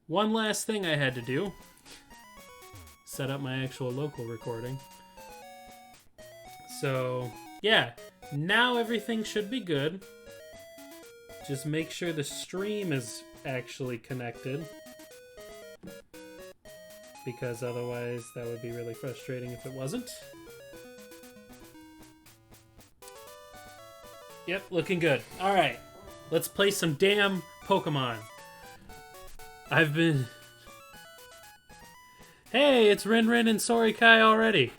one last thing I had to do. Set up my actual local recording. So, yeah. Now everything should be good. Just make sure the stream is actually connected. Because otherwise that would be really frustrating if it wasn't. Yep, looking good. Alright, let's play some damn Pokemon. I've been... Hey, it's Rin and Sorikai already.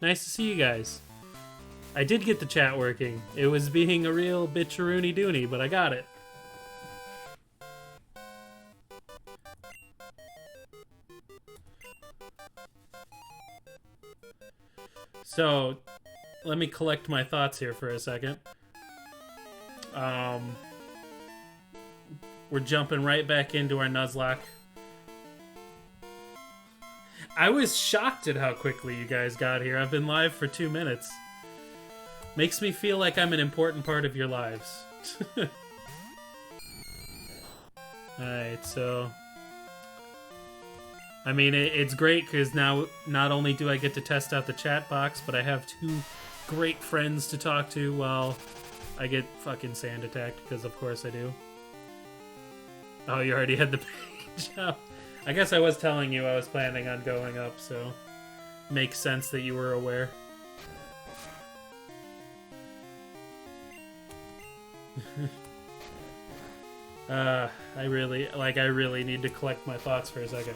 Nice to see you guys. I did get the chat working. It was being a real bitcheroony doony, but I got it. So, let me collect my thoughts here for a second. We're jumping right back into our Nuzlocke. I was shocked at how quickly you guys got here. I've been live for 2 minutes. Makes me feel like I'm an important part of your lives. Alright, so... I mean, it's great because now not only do I get to test out the chat box, but I have 2 great friends to talk to while I get fucking sand attacked, because of course I do. Oh, you already had the page up. I guess I was telling you I was planning on going up, so makes sense that you were aware. I really need to collect my thoughts for a second.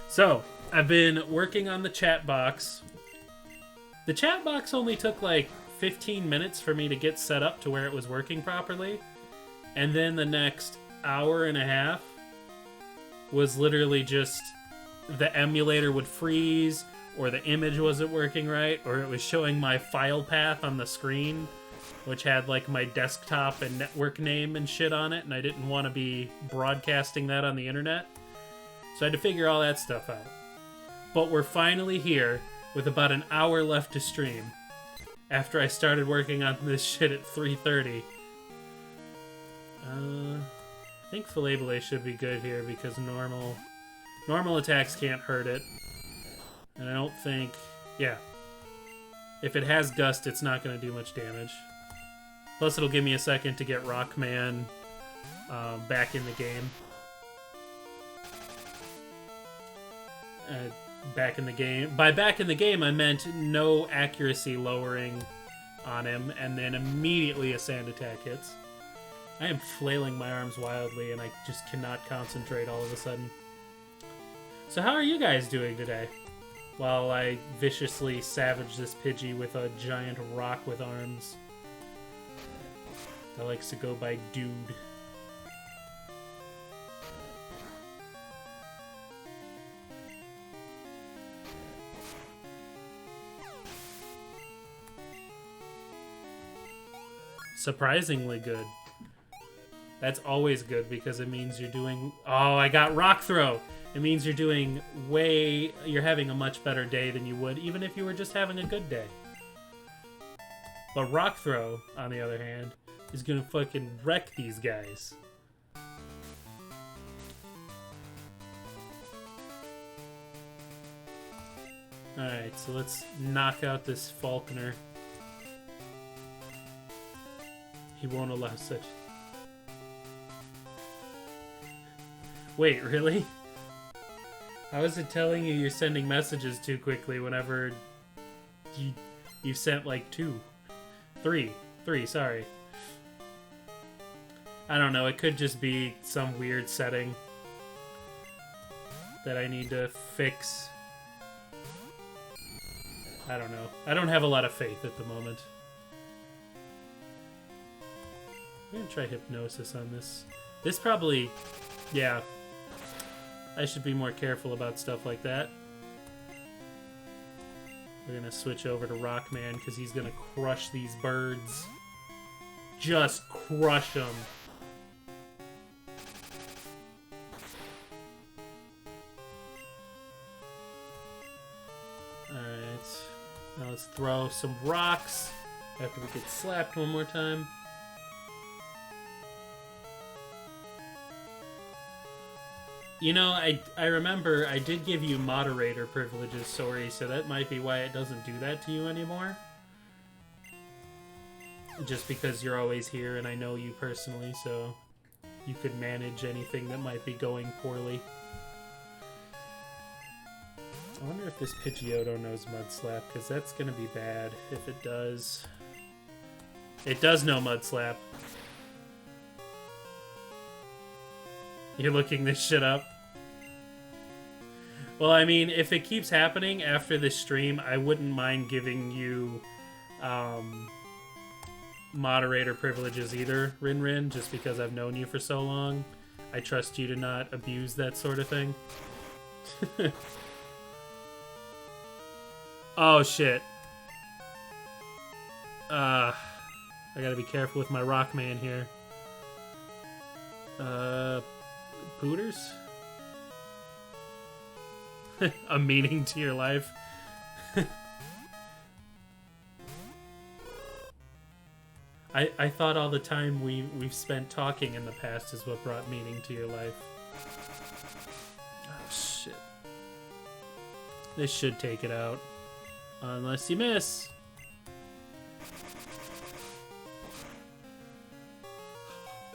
So, I've been working on the chat box. The chat box only took like 15 minutes for me to get set up to where it was working properly. And then the next hour and a half was literally just the emulator would freeze, or the image wasn't working right, or it was showing my file path on the screen, which had like my desktop and network name and shit on it, and I didn't want to be broadcasting that on the internet. So I had to figure all that stuff out. But we're finally here with about an hour left to stream after I started working on this shit at 3:30. I think Filabile should be good here because normal attacks can't hurt it. And I don't think... Yeah. If it has Gust, it's not going to do much damage. Plus, it'll give me a second to get Rockman back in the game. Back in the game. By back in the game, I meant no accuracy lowering on him, and then immediately a sand attack hits. I am flailing my arms wildly, and I just cannot concentrate all of a sudden. So how are you guys doing today? While I viciously savage this Pidgey with a giant rock with arms. That likes to go by Dude. Surprisingly good. That's always good because it means you're doing... Oh, I got Rock Throw! It means you're doing you're having a much better day than you would even if you were just having a good day. But Rock Throw, on the other hand, is gonna fucking wreck these guys. Alright, so let's knock out this Falconer. He won't allow such... Wait, really? How is it telling you you're sending messages too quickly whenever you've sent like 2? 3, sorry. I don't know, it could just be some weird setting that I need to fix. I don't know. I don't have a lot of faith at the moment. I'm gonna try Hypnosis on this. This probably... Yeah. I should be more careful about stuff like that. We're gonna switch over to Rockman because he's gonna crush these birds. Just crush them. Alright. Now let's throw some rocks after we get slapped one more time. You know, I remember I did give you moderator privileges, sorry, so that might be why it doesn't do that to you anymore. Just because you're always here and I know you personally, so you could manage anything that might be going poorly. I wonder if this Pidgeotto knows Mud Slap, because that's going to be bad if it does. It does know Mud Slap. You're looking this shit up? Well, I mean, if it keeps happening after this stream, I wouldn't mind giving you moderator privileges either, Rin, just because I've known you for so long. I trust you to not abuse that sort of thing. Oh, shit. I gotta be careful with my Rockman here. Pooters? A meaning to your life. I thought all the time we've spent talking in the past is what brought meaning to your life. Oh, shit. This should take it out. Unless you miss.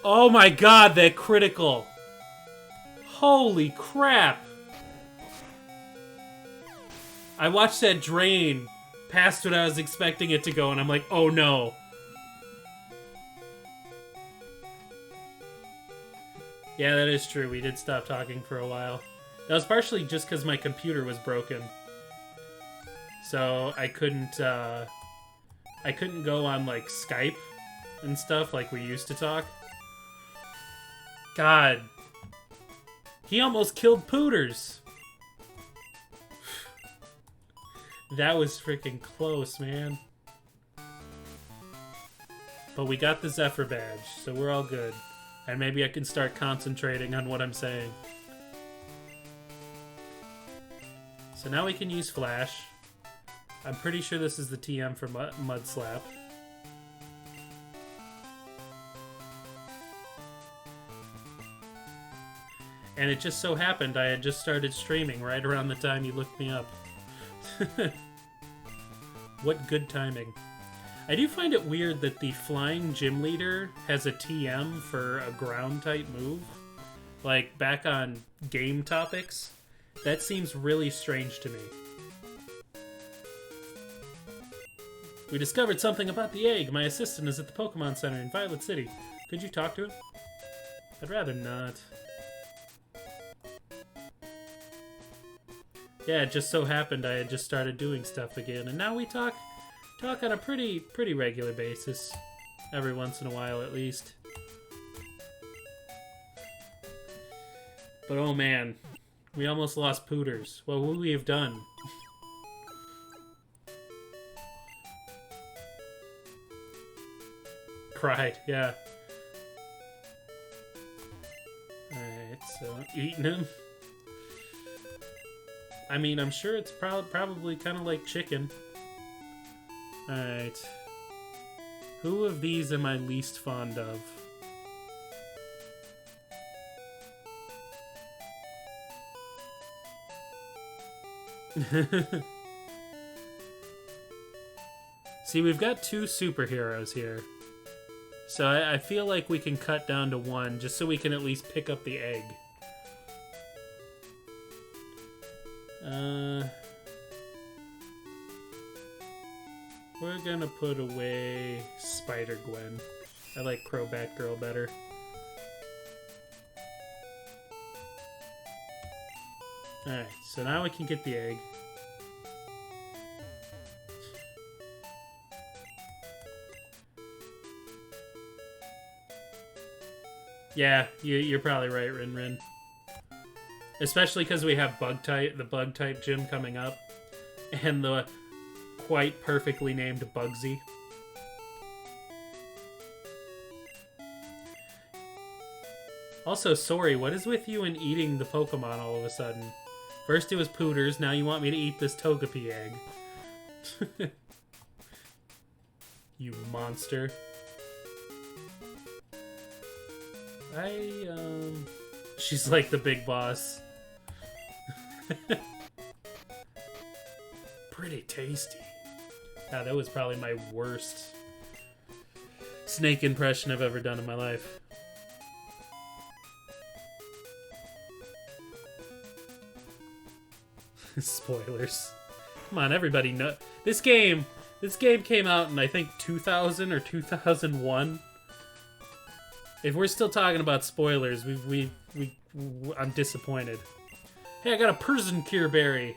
Oh my god, that critical! Holy crap! I watched that drain past what I was expecting it to go, and I'm like, oh no. Yeah, that is true. We did stop talking for a while. That was partially just because my computer was broken. So I couldn't go on, like, Skype and stuff like we used to talk. God. He almost killed Pooters. That was freaking close, man. But we got the Zephyr badge, so we're all good. And maybe I can start concentrating on what I'm saying. So now we can use Flash. I'm pretty sure this is the TM for Mud Slap. And it just so happened I had just started streaming right around the time you looked me up. What good timing. I do find it weird that the Flying Gym Leader has a TM for a ground-type move. Like, back on game topics. That seems really strange to me. We discovered something about the egg. My assistant is at the Pokemon Center in Violet City. Could you talk to him? I'd rather not. Yeah, it just so happened I had just started doing stuff again, and now we talk on a pretty regular basis. Every once in a while, at least. But oh man, we almost lost Pooters. What would we have done? Cried, yeah. Alright, so eating him. I mean, I'm sure it's probably kind of like chicken. Alright. Who of these am I least fond of? See, we've got two superheroes here. So I feel like we can cut down to one, just so we can at least pick up the egg. We're gonna put away Spider-Gwen. I like Crobat Girl better. Alright, so now we can get the egg. Yeah, you're probably right, Rin. Especially because we have the bug-type gym coming up. And the quite perfectly named Bugsy. Also, sorry, what is with you and eating the Pokemon all of a sudden? First it was Pooters, now you want me to eat this Togepi egg. You monster. She's like the big boss. Pretty tasty. God, that was probably my worst snake impression I've ever done in my life. Spoilers. Come on, everybody know this game. This game came out in I think 2000 or 2001. If we're still talking about spoilers, I'm disappointed. Hey, I got a Persian cure berry.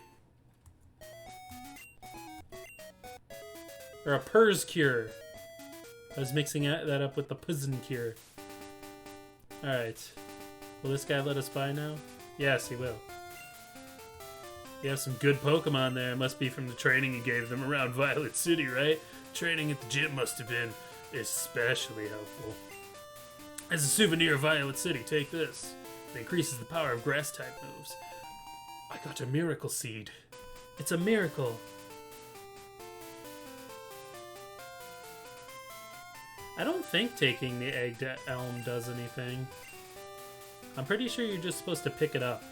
Or a Pers cure. I was mixing that up with the Persian cure. Alright. Will this guy let us buy now? Yes, he will. You have some good Pokemon there. It must be from the training you gave them around Violet City, right? Training at the gym must have been especially helpful. As a souvenir of Violet City, take this. It increases the power of grass-type moves. I got a miracle seed. It's a miracle. I don't think taking the Egged Elm does anything. I'm pretty sure you're just supposed to pick it up.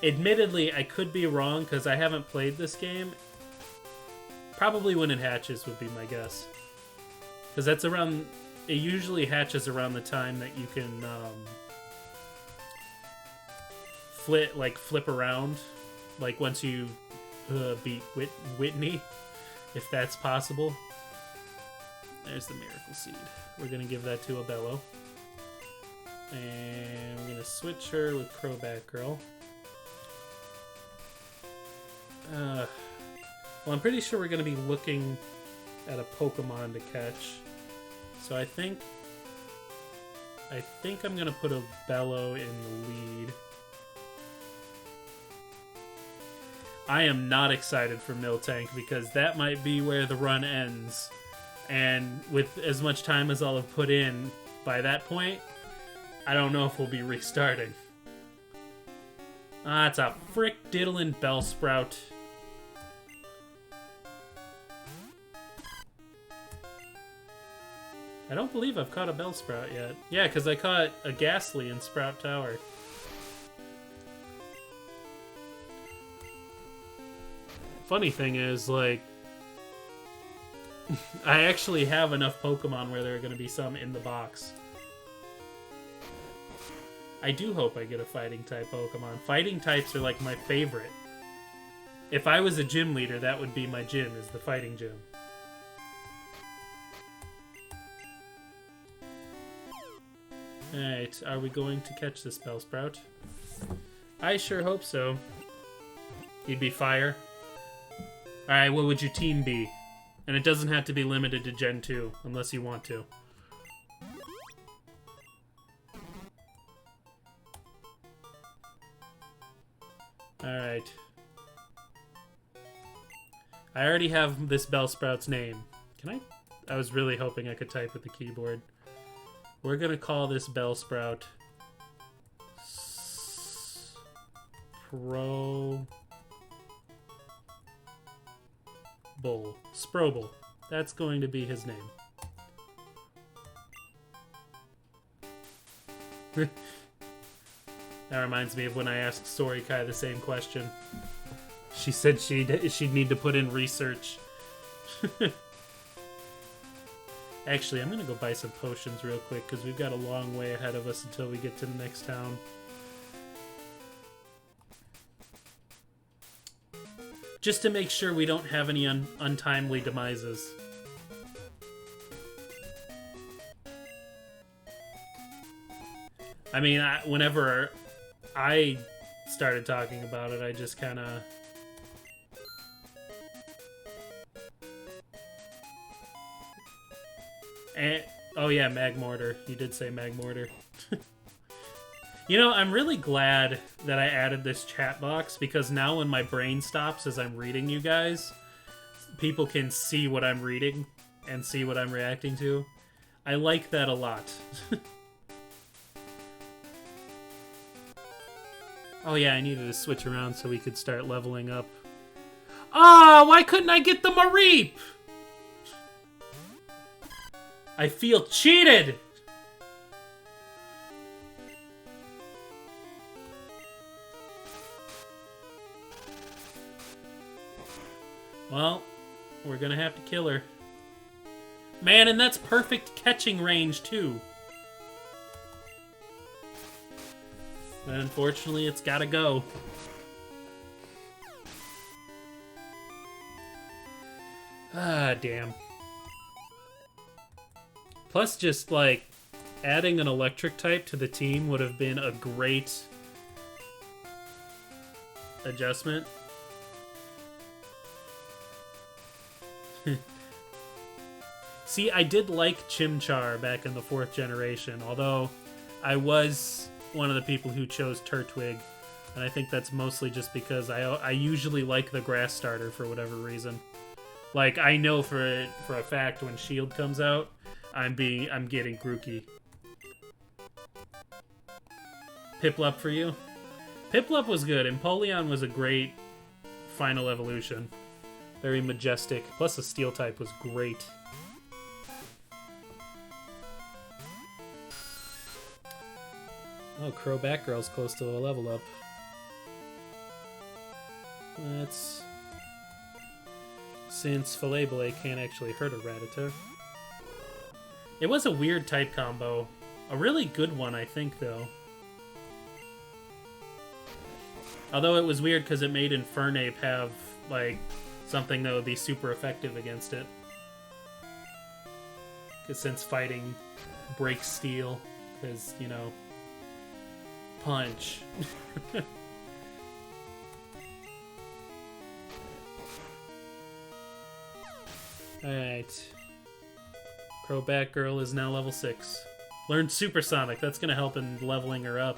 Admittedly, I could be wrong because I haven't played this game. Probably when it hatches would be my guess. Because that's around... It usually hatches around the time that you can flip around. Like once you beat Whitney, if that's possible. There's the Miracle Seed. We're going to give that to a Bellow. And we're going to switch her with Crowbat Girl. Well, I'm pretty sure we're going to be looking at a Pokemon to catch. So I think I'm going to put a Bellow in the lead. I am not excited for Miltank because that might be where the run ends. And with as much time as I'll have put in, by that point, I don't know if we'll be restarting. Ah, it's a frick diddlin' Bellsprout. I don't believe I've caught a Bellsprout yet. Yeah, because I caught a Ghastly in Sprout Tower. Funny thing is, like, I actually have enough Pokemon where there are going to be some in the box. I do hope I get a fighting type Pokemon. Fighting types are like my favorite. If I was a gym leader, that would be my gym, is the fighting gym. Alright, are we going to catch this Bellsprout? I sure hope so. You'd be fire. Alright, what would your team be? And it doesn't have to be limited to Gen 2, unless you want to. Alright. I already have this Bellsprout's name. Can I? I was really hoping I could type with the keyboard. We're gonna call this Bellsprout Sprobel. That's going to be his name. That reminds me of when I asked Sorikai the same question. She said she'd need to put in research. Actually, I'm going to go buy some potions real quick because we've got a long way ahead of us until we get to the next town. Just to make sure we don't have any untimely demises. I mean, whenever I started talking about it, I just kind of... Oh yeah, Magmortar. You did say Magmortar. You know, I'm really glad that I added this chat box, because now when my brain stops as I'm reading you guys, people can see what I'm reading and see what I'm reacting to. I like that a lot. Oh yeah, I needed to switch around so we could start leveling up. Ah, why couldn't I get the Mareep? I feel cheated! Well, we're gonna have to kill her. Man, and that's perfect catching range, too. But unfortunately, it's gotta go. Ah, damn. Plus, just, like, adding an electric type to the team would have been a great adjustment. See, I did like Chimchar back in the 4th generation, although I was one of the people who chose Turtwig, and I think that's mostly just because I usually like the grass starter for whatever reason. Like, I know for a fact when Shield comes out, I'm getting Grookey. Piplup for you? Piplup was good, and Empoleon was a great final evolution. Very majestic. Plus the steel type was great. Oh, Crow Batgirl's close to a level up. Let's... Since Fillet can't actually hurt a Rattata. It was a weird type combo. A really good one, I think, though. Although it was weird because it made Infernape have, like, something that would be super effective against it. Because since fighting breaks steel, because, you know, punch. Alright. Crow Batgirl is now level 6. Learned Supersonic. That's going to help in leveling her up.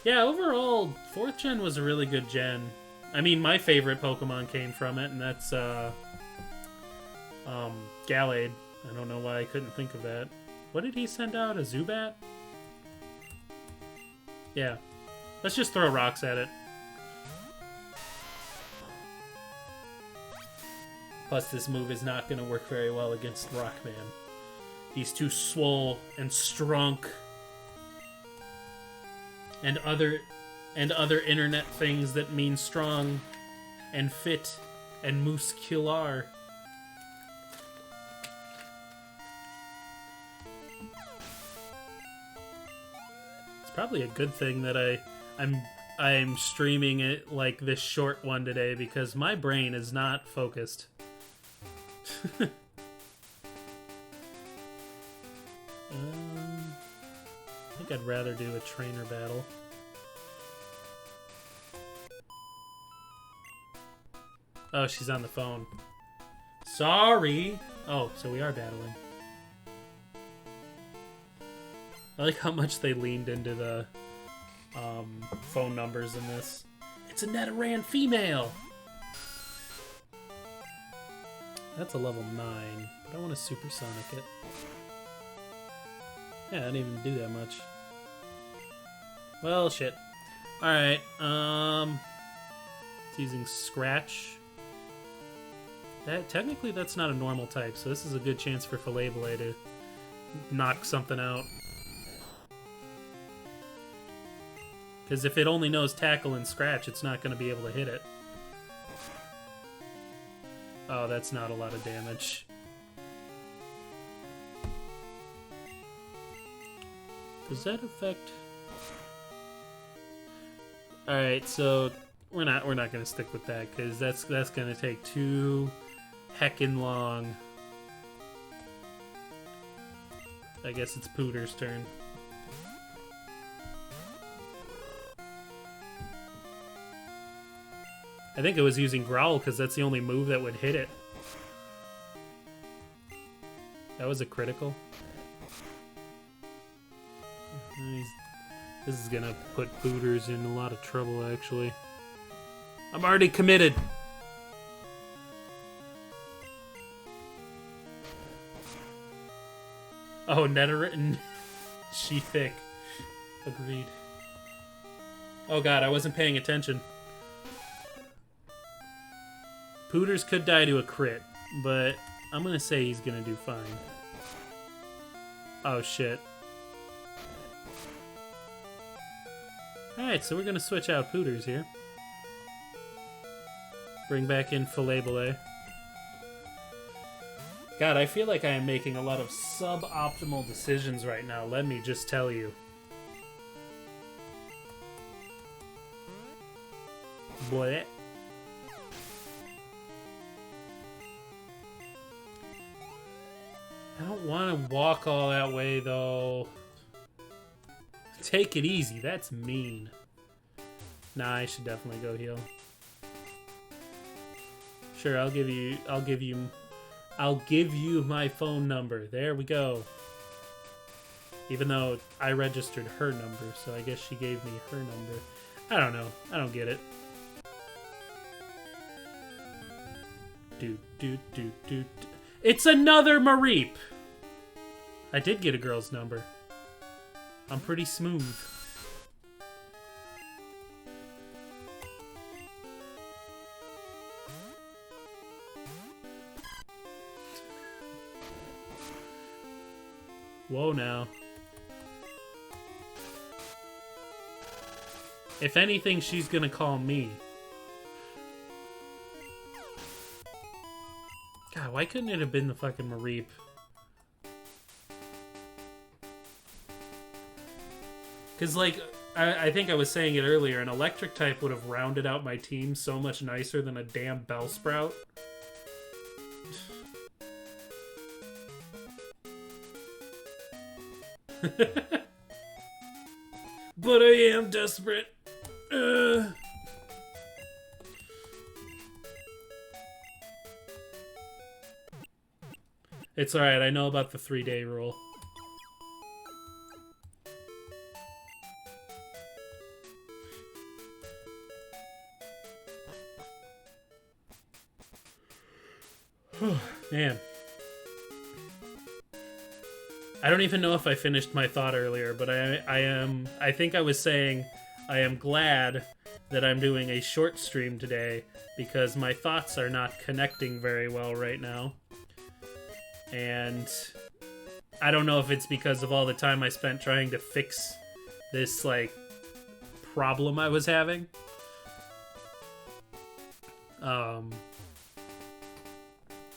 Yeah, overall, 4th gen was a really good gen. I mean, my favorite Pokemon came from it, and that's Gallade. I don't know why I couldn't think of that. What did he send out? A Zubat? Yeah. Let's just throw rocks at it. Plus, this move is not going to work very well against Rockman. He's too swole and strong. And other internet things that mean strong and fit and muscular. It's probably a good thing that I'm streaming it like this short one today because my brain is not focused. I think I'd rather do a trainer battle. Oh, she's on the phone. Sorry! Oh, so we are battling. I like how much they leaned into the phone numbers in this. It's a Nidoran female! That's a level 9, but I want to supersonic it. Yeah, I didn't even do that much. Well, shit. Alright, it's using Scratch. Technically, that's not a normal type, so this is a good chance for Fillet to knock something out. Because if it only knows Tackle and Scratch, it's not going to be able to hit it. Oh, that's not a lot of damage. Does that affect... Alright, so we're not gonna stick with that because that's gonna take too heckin' long. I guess it's Pooter's turn. I think it was using Growl because that's the only move that would hit it. That was a critical. This is gonna put Booters in a lot of trouble, actually. I'm already committed! Oh, Netheritten. She thick. Agreed. Oh god, I wasn't paying attention. Pooters could die to a crit, but I'm gonna say he's gonna do fine. Oh shit. Alright, so we're gonna switch out Pooters here. Bring back in Fillet. God, I feel like I am making a lot of suboptimal decisions right now, let me just tell you. Boy. I don't want to walk all that way, though. Take it easy, that's mean. Nah, I should definitely go heal. Sure, I'll give you my phone number. There we go. Even though I registered her number, so I guess she gave me her number. I don't know. I don't get it. It's another Mareep! I did get a girl's number. I'm pretty smooth. Whoa now. If anything, she's gonna call me. God, why couldn't it have been the fucking Mareep? Because, like, I think I was saying it earlier, an electric type would have rounded out my team so much nicer than a damn Bellsprout. But I am desperate. It's alright, I know about the 3-day rule. Man. I don't even know if I finished my thought earlier, but I think I was saying I am glad that I'm doing a short stream today because my thoughts are not connecting very well right now. And I don't know if it's because of all the time I spent trying to fix this, like, problem I was having.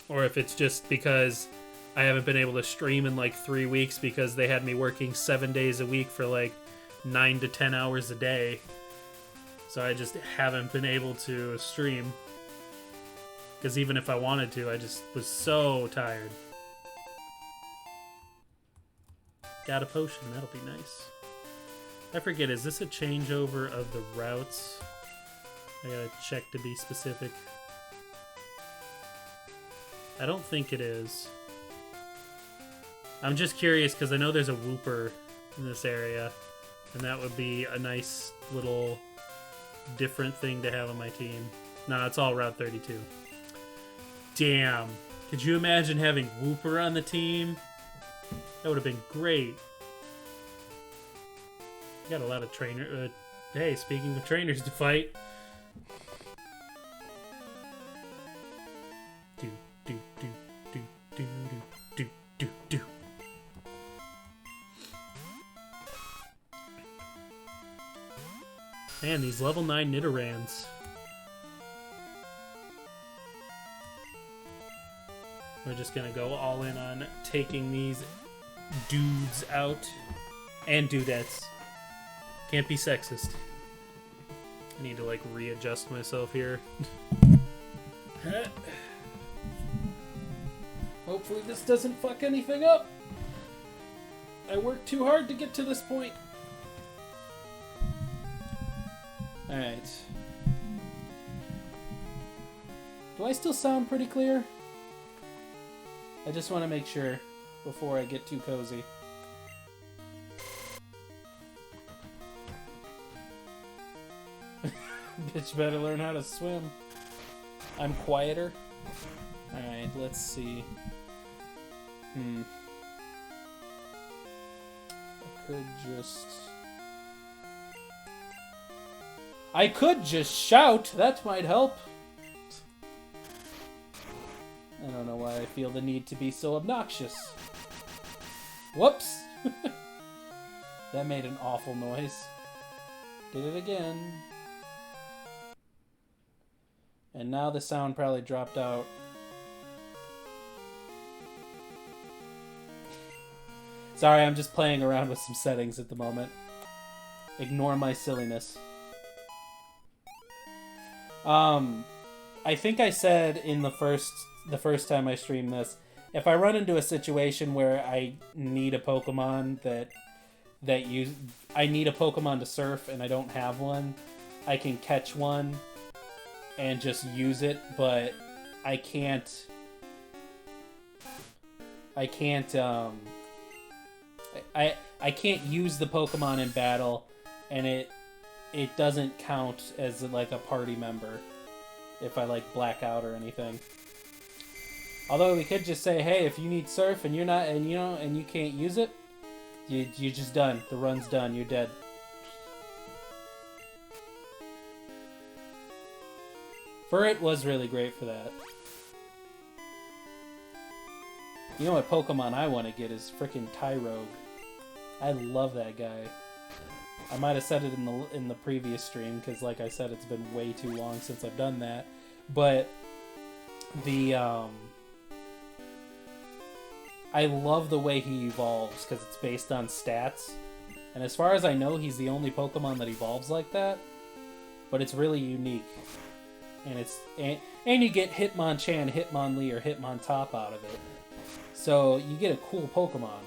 Or if it's just because I haven't been able to stream in like 3 weeks because they had me working 7 days a week for like 9 to 10 hours a day. So I just haven't been able to stream. Because even if I wanted to, I just was so tired. Got a potion, that'll be nice. I forget, is this a changeover of the routes? I gotta check to be specific. I don't think it is. I'm just curious because I know there's a Wooper in this area, and that would be a nice little different thing to have on my team. Nah, it's all Route 32. Damn. Could you imagine having Wooper on the team? That would have been great. Got a lot of trainer. Hey, speaking of trainers to fight. Do. Man, these level 9 Nidorans. We're just gonna go all in on taking these dudes out. And dudettes. Can't be sexist. I need to, like, readjust myself here. Hopefully this doesn't fuck anything up. I worked too hard to get to this point. Alright. Do I still sound pretty clear? I just want to make sure before I get too cozy. Bitch better learn how to swim. I'm quieter. Alright, let's see. I could just shout. That might help. I don't know why I feel the need to be so obnoxious. Whoops. That made an awful noise. Did it again. And now the sound probably dropped out. Sorry, I'm just playing around with some settings at the moment. Ignore my silliness. I think I said in the first time I streamed this, if I run into a situation where I need a Pokemon I need a Pokemon to surf and I don't have one, I can catch one and just use it, but I can't I can't use the Pokemon in battle, and it doesn't count as like a party member if I like black out or anything. Although we could just say, hey, if you need surf and you're not, and you can't use it, you're just done. The run's done. You're dead. Furret was really great for that. You know what Pokemon I want to get is frickin' Tyrogue. I love that guy. I might have said it in the previous stream, because like I said, it's been way too long since I've done that. But the I love the way he evolves, because it's based on stats. And as far as I know, he's the only Pokemon that evolves like that. But it's really unique. And and you get Hitmonchan, Hitmonlee, or Hitmontop out of it. So you get a cool Pokemon.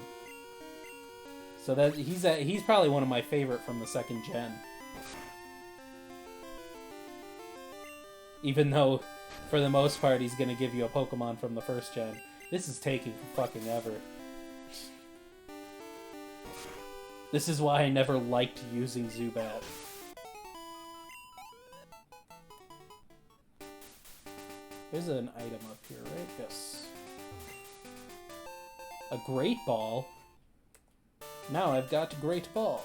So that he's probably one of my favorite from the second gen. Even though, for the most part, he's gonna give you a Pokemon from the first gen. This is taking fucking ever. This is why I never liked using Zubat. There's an item up here, right? Yes. A Great Ball? Now I've got a Great Ball.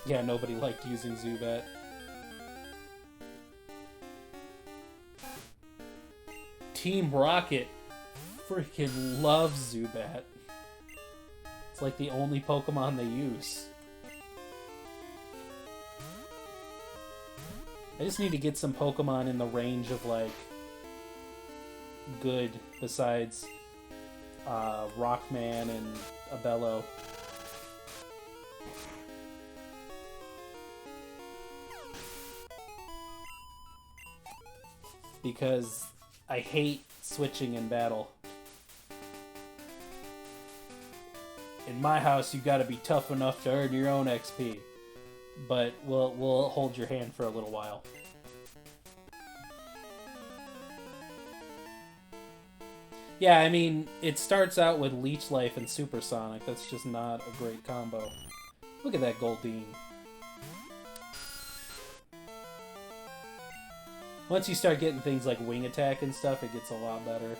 Yeah, nobody liked using Zubat. Team Rocket freaking loves Zubat. It's like the only Pokemon they use. I just need to get some Pokemon in the range of, like, good besides Rockman and Abello. Because I hate switching in battle. In my house, you gotta be tough enough to earn your own XP. But we'll hold your hand for a little while. Yeah, I mean, it starts out with Leech Life and Supersonic. That's just not a great combo. Look at that Goldeen. Once you start getting things like Wing Attack and stuff, it gets a lot better.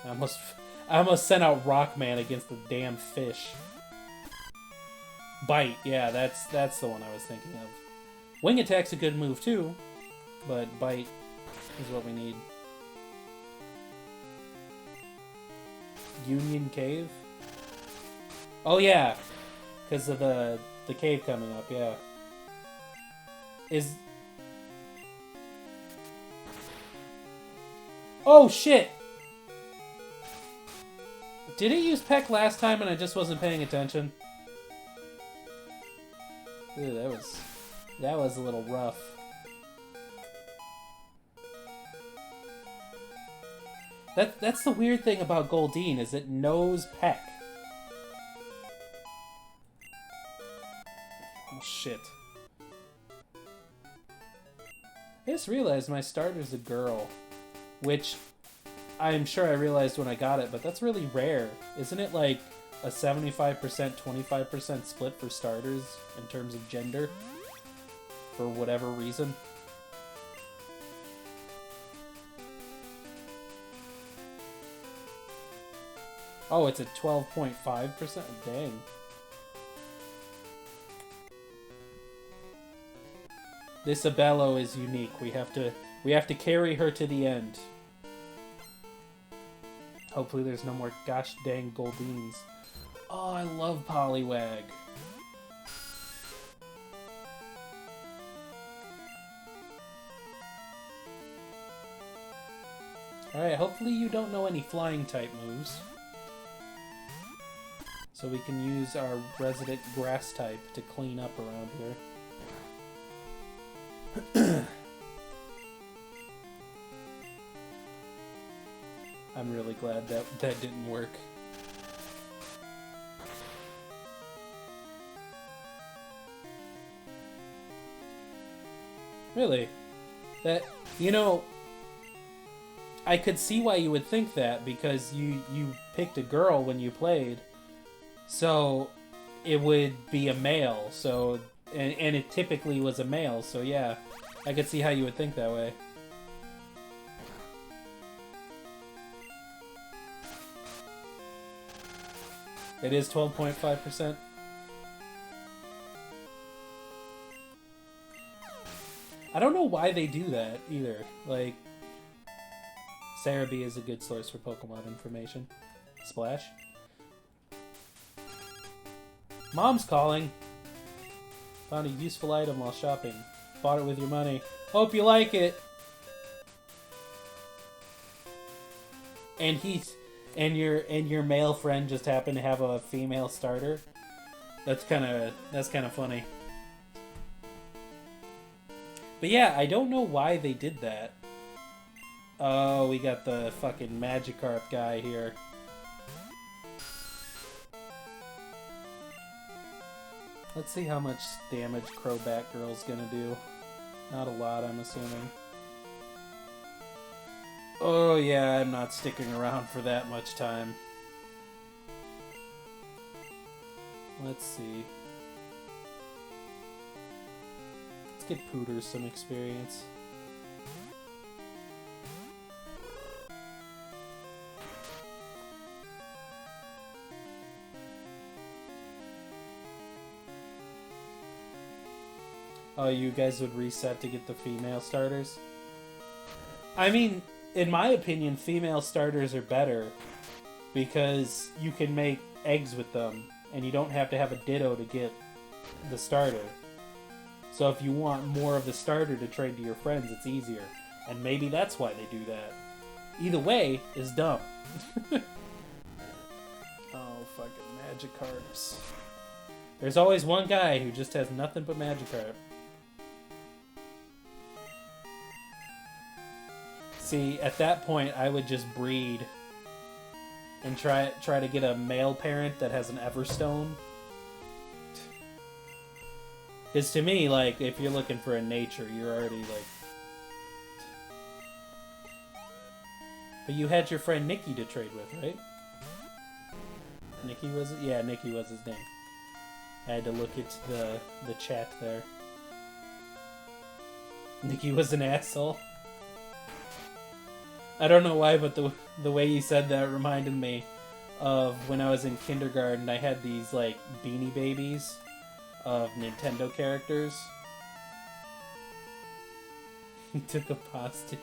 I almost sent out Rockman against the damn fish. Bite, yeah, that's the one I was thinking of. Wing Attack's a good move too, but Bite is what we need. Union Cave? Oh yeah, because of the cave coming up, yeah. Oh shit! Did it use Peck last time and I just wasn't paying attention? Ooh, that was a little rough. That's the weird thing about Goldeen, is it knows Peck. Oh shit. I just realized my starter's a girl. Which I'm sure I realized when I got it, but that's really rare. Isn't it like a 75%, 25% split for starters in terms of gender? For whatever reason? Oh, it's a 12.5%? Dang. This Abello is unique. We have to carry her to the end. Hopefully there's no more gosh dang Goldeens. Oh, I love Poliwag. Alright, hopefully you don't know any flying type moves. So we can use our resident grass type to clean up around here. I'm really glad that didn't work. Really? That, you know, I could see why you would think that, because you picked a girl when you played, so it would be a male, so, and it typically was a male, so yeah, I could see how you would think that way. It is 12.5%. I don't know why they do that, either. Like, Cerebi is a good source for Pokemon information. Splash. Mom's calling. Found a useful item while shopping. Bought it with your money. Hope you like it. And your male friend just happened to have a female starter. That's kind of funny. But yeah, I don't know why they did that. Oh, we got the fucking Magikarp guy here. Let's see how much damage Crobat Girl's gonna do. Not a lot, I'm assuming. Oh yeah, I'm not sticking around for that much time. Let's see. Let's get Pooter some experience. Oh, you guys would reset to get the female starters? I mean, in my opinion, female starters are better because you can make eggs with them and you don't have to have a Ditto to get the starter. So if you want more of the starter to trade to your friends, it's easier. And maybe that's why they do that. Either way is dumb. Oh, fucking Magikarps. There's always one guy who just has nothing but Magikarp. See, at that point, I would just breed and try to get a male parent that has an Everstone. Because to me, like, if you're looking for a nature, you're already, like... But you had your friend Nikki to trade with, right? Nikki was it? Yeah, Nikki was his name. I had to look at the chat there. Nikki was an asshole. I don't know why, but the way you said that reminded me of when I was in kindergarten. I had these, like, Beanie Babies of Nintendo characters. He took a hostage.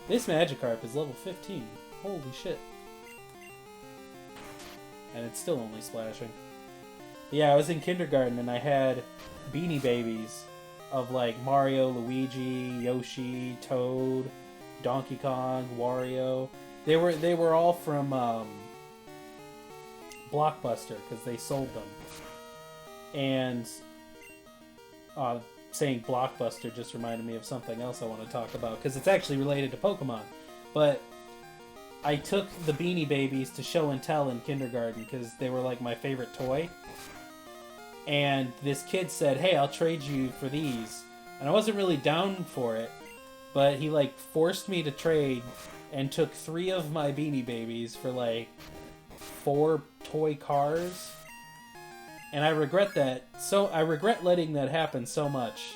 This Magikarp is level 15. Holy shit. And it's still only splashing. Yeah, I was in kindergarten and I had Beanie Babies of, like, Mario, Luigi, Yoshi, Toad, Donkey Kong, Wario. They were all from Blockbuster because they sold them. And saying Blockbuster just reminded me of something else I want to talk about because it's actually related to Pokemon. But I took the Beanie Babies to show and tell in kindergarten because they were like my favorite toy. And this kid said, "Hey, I'll trade you for these." And I wasn't really down for it. But he, like, forced me to trade and took 3 of my Beanie Babies for, like, 4 toy cars. And I regret that. So I regret letting that happen so much.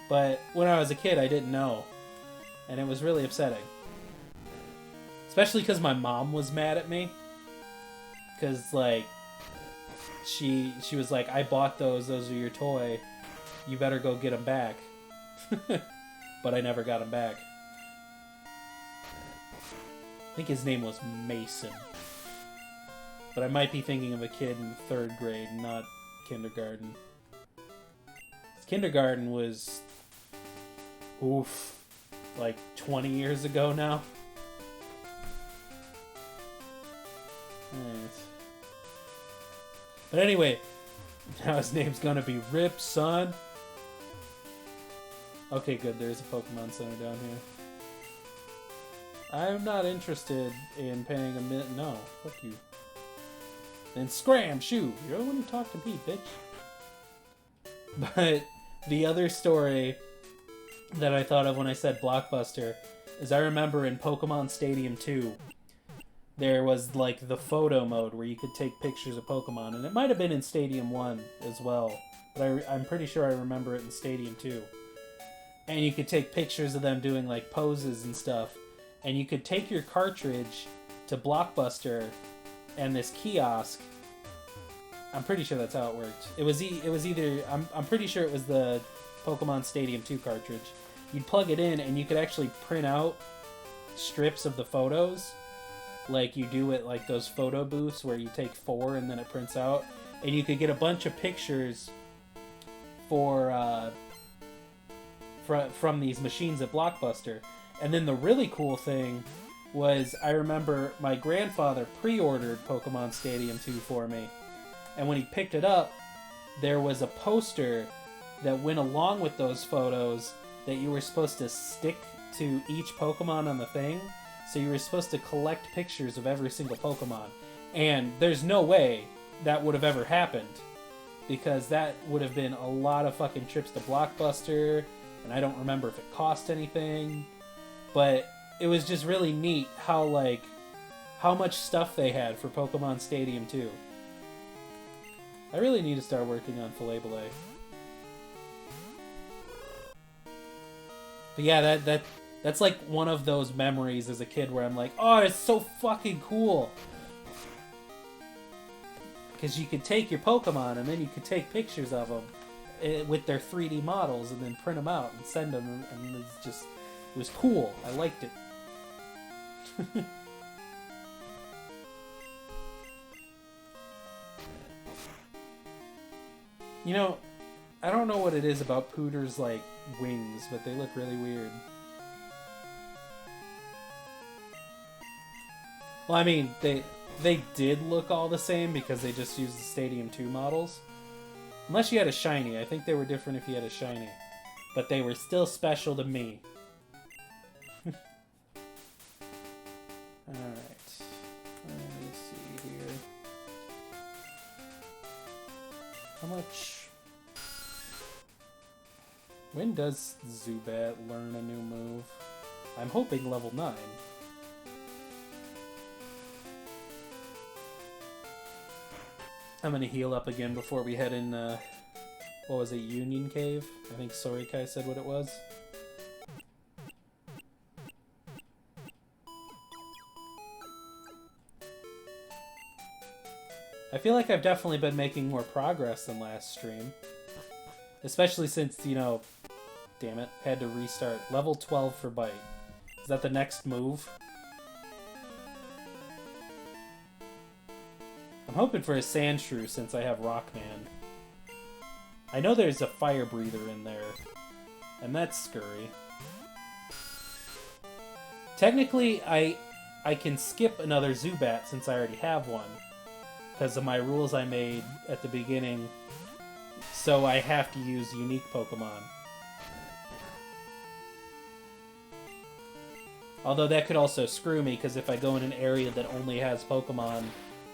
But when I was a kid, I didn't know. And it was really upsetting. Especially because my mom was mad at me. Because, like, she was like, "I bought those are your toy. You better go get them back." But I never got him back. I think his name was Mason. But I might be thinking of a kid in 3rd grade, not kindergarten. Kindergarten was... Oof. Like 20 years ago now. But anyway, now his name's gonna be Rip, son. Okay, good. There's a Pokemon Center down here. I'm not interested in paying a minute. No, fuck you. Then scram, shoo. You're the one who talked to me, bitch. But the other story that I thought of when I said Blockbuster is I remember in Pokemon Stadium 2, there was like the photo mode where you could take pictures of Pokemon, and it might have been in Stadium 1 as well, but I'm pretty sure I remember it in Stadium 2. And you could take pictures of them doing like poses and stuff, and you could take your cartridge to Blockbuster and this kiosk. I'm pretty sure that's how it worked. It was either I'm pretty sure it was the Pokemon Stadium 2 cartridge. You'd plug it in and you could actually print out strips of the photos, like you do at like those photo booths where you take 4 and then it prints out, and you could get a bunch of pictures for from these machines at Blockbuster. And then the really cool thing was I remember my grandfather pre-ordered Pokemon Stadium 2 for me. And when he picked it up, there was a poster that went along with those photos that you were supposed to stick to each Pokemon on the thing. So you were supposed to collect pictures of every single Pokemon. And there's no way that would have ever happened, because that would have been a lot of fucking trips to Blockbuster, and I don't remember if it cost anything. But it was just really neat how much stuff they had for Pokemon Stadium 2. I really need to start working on Filabile. But yeah, that's like one of those memories as a kid where I'm like, oh, it's so fucking cool. Because you could take your Pokemon and then you could take pictures of them with their 3D models and then print them out and send them, and it was cool. I liked it. You know, I don't know what it is about Pooter's, like, wings, but they look really weird. Well, I mean, they did look all the same because they just used the Stadium 2 models. Unless you had a shiny. I think they were different if you had a shiny. But they were still special to me. Alright. Let me see here. How much... When does Zubat learn a new move? I'm hoping level 9. I'm gonna heal up again before we head in, what was it, Union Cave? I think Sorikai said what it was. I feel like I've definitely been making more progress than last stream. Especially since, you know, damn it, had to restart. Level 12 for Bite. Is that the next move? I'm hoping for a Sandshrew since I have Rockman. I know there's a Fire Breather in there, and that's scurry. Technically, I can skip another Zubat since I already have one, because of my rules I made at the beginning, so I have to use unique Pokemon. Although that could also screw me, because if I go in an area that only has Pokemon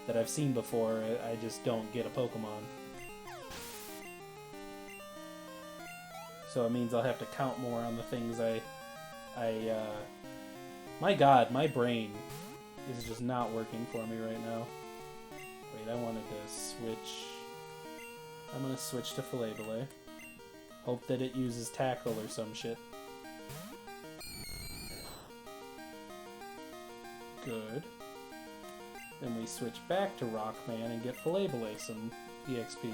that I've seen before, I just don't get a Pokemon. So it means I'll have to count more on the things my god, my brain is just not working for me right now. Wait, I wanted to switch. I'm gonna switch to Filabile. Hope that it uses Tackle or some shit. Good. Then we switch back to Rockman and get Filabile some EXP.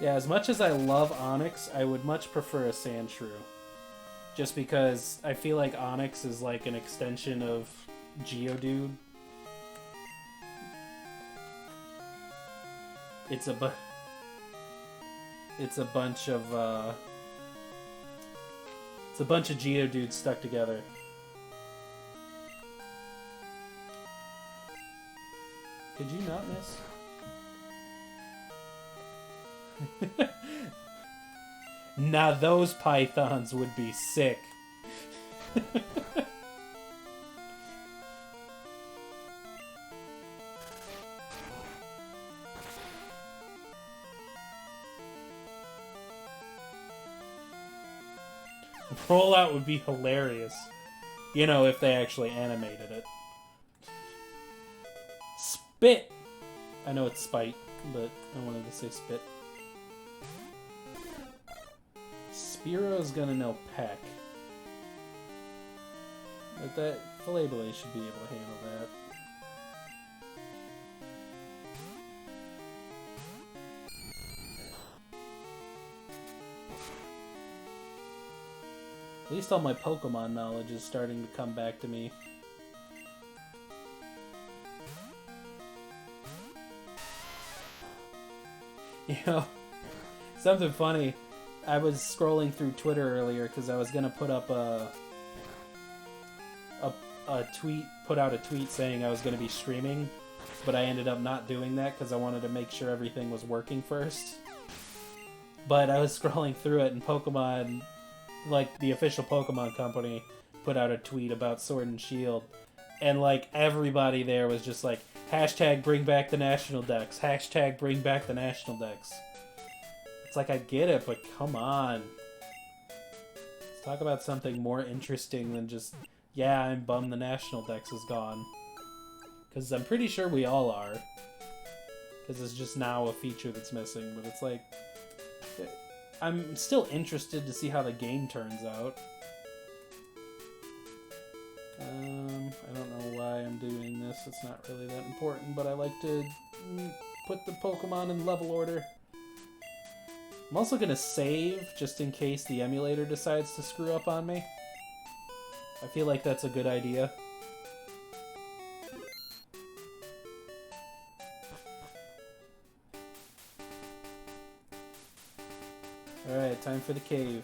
Yeah, as much as I love Onix, I would much prefer a Sandshrew. Just because I feel like Onix is like an extension of Geodude. It's a bunch of Geodudes stuck together. Could you not miss? Now those pythons would be sick. Rollout would be hilarious. You know, if they actually animated it. Spit! I know it's spite, but I wanted to say spit. Spearo's gonna know Peck. But that Filet-Blade should be able to handle that. At least all my Pokemon knowledge is starting to come back to me. You know, something funny. I was scrolling through Twitter earlier because I was gonna put up a tweet, put out a tweet saying I was gonna be streaming, but I ended up not doing that because I wanted to make sure everything was working first. But I was scrolling through it, and Pokemon, like the official Pokemon company, put out a tweet about Sword and Shield, and like everybody there was just like, hashtag bring back the national dex, hashtag bring back the national dex. It's like, I get it, but come on. Let's talk about something more interesting than just, yeah, I'm bummed the national dex is gone. Because I'm pretty sure we all are. Because it's just now a feature that's missing, but it's like, I'm still interested to see how the game turns out. I don't know why I'm doing this. It's not really that important, but I like to put the Pokemon in level order. I'm also going to save just in case the emulator decides to screw up on me. I feel like that's a good idea. Alright, time for the cave.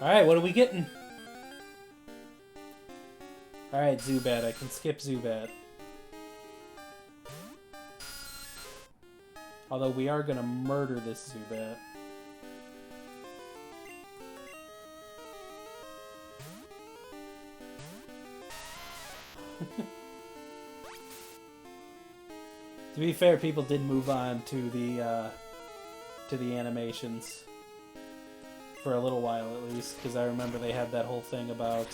Alright, what are we getting? Alright, Zubat. I can skip Zubat. Although we are gonna murder this Zubat. To be fair, people did move on to the animations for a little while at least, because I remember they had that whole thing about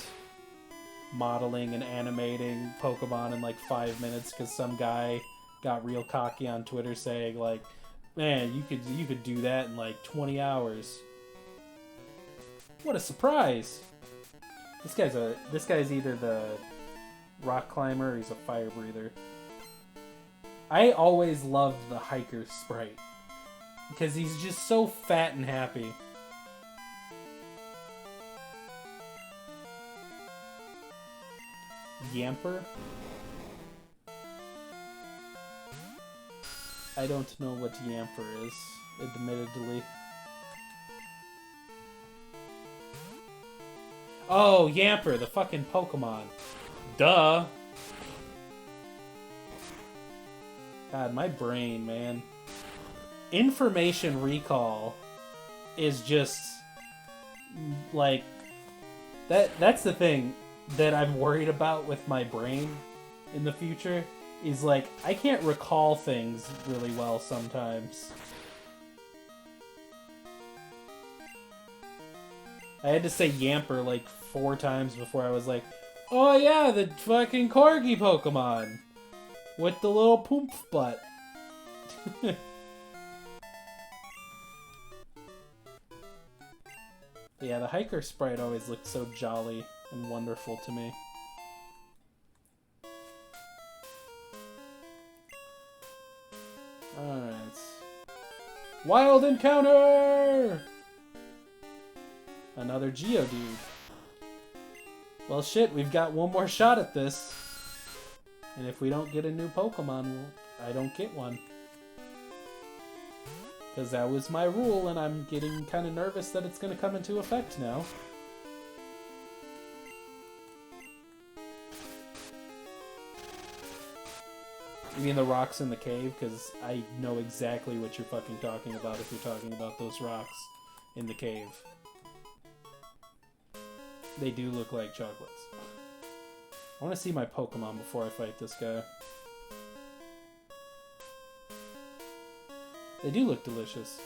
modeling and animating Pokemon in like 5 minutes because some guy got real cocky on Twitter saying like, man, you could do that in like 20 hours. What a surprise! This guy's either the rock climber or he's a fire breather. I always loved the hiker sprite because he's just so fat and happy. Yamper? I don't know what Yamper is, admittedly. Oh, Yamper, the fucking Pokemon. Duh! God, my brain, man. Information recall is just like that's the thing that I'm worried about with my brain in the future is like I can't recall things really well sometimes. I had to say Yamper like 4 times before I was like, oh yeah, the fucking Corgi Pokemon with the little poop butt. Yeah, the hiker sprite always looked so jolly and wonderful to me. Alright. Wild encounter! Another Geodude. Well shit, we've got one more shot at this. And if we don't get a new Pokemon, I don't get one. Because that was my rule, and I'm getting kind of nervous that it's going to come into effect now. You mean the rocks in the cave? Because I know exactly what you're fucking talking about if you're talking about those rocks in the cave. They do look like chocolates. I want to see my Pokemon before I fight this guy. They do look delicious.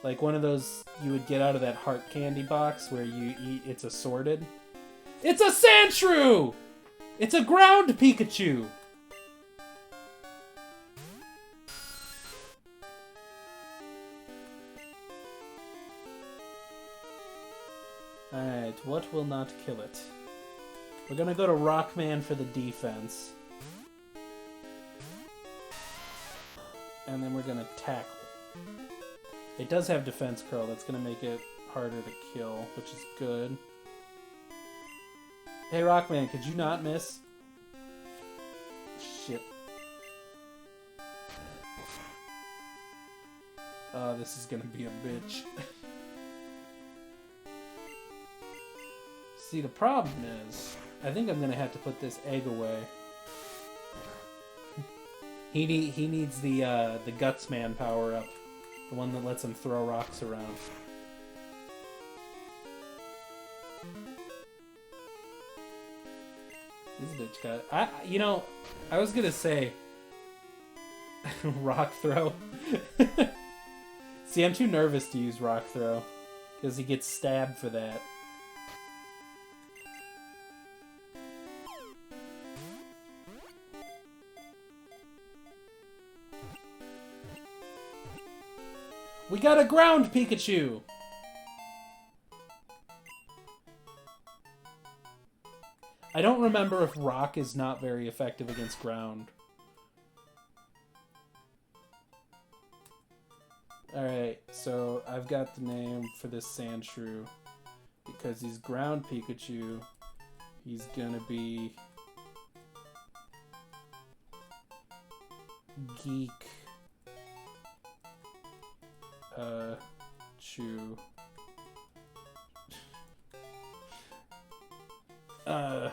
Like one of those you would get out of that heart candy box where you eat, it's assorted. It's a Sandshrew! It's a ground Pikachu! Alright, what will not kill it? We're gonna go to Rockman for the defense. And then we're gonna tackle. It does have Defense Curl, that's gonna make it harder to kill, which is good. Hey Rockman, could you not miss? Shit. Oh, this is gonna be a bitch. See, the problem is, I think I'm gonna have to put this egg away. He needs the Gutsman power up, the one that lets him throw rocks around. This bitch got. I was gonna say rock throw. See, I'm too nervous to use rock throw because he gets stabbed for that. We got a ground Pikachu! I don't remember if rock is not very effective against ground. Alright, so I've got the name for this Sandshrew. Because he's ground Pikachu, he's gonna be Geek Chew. I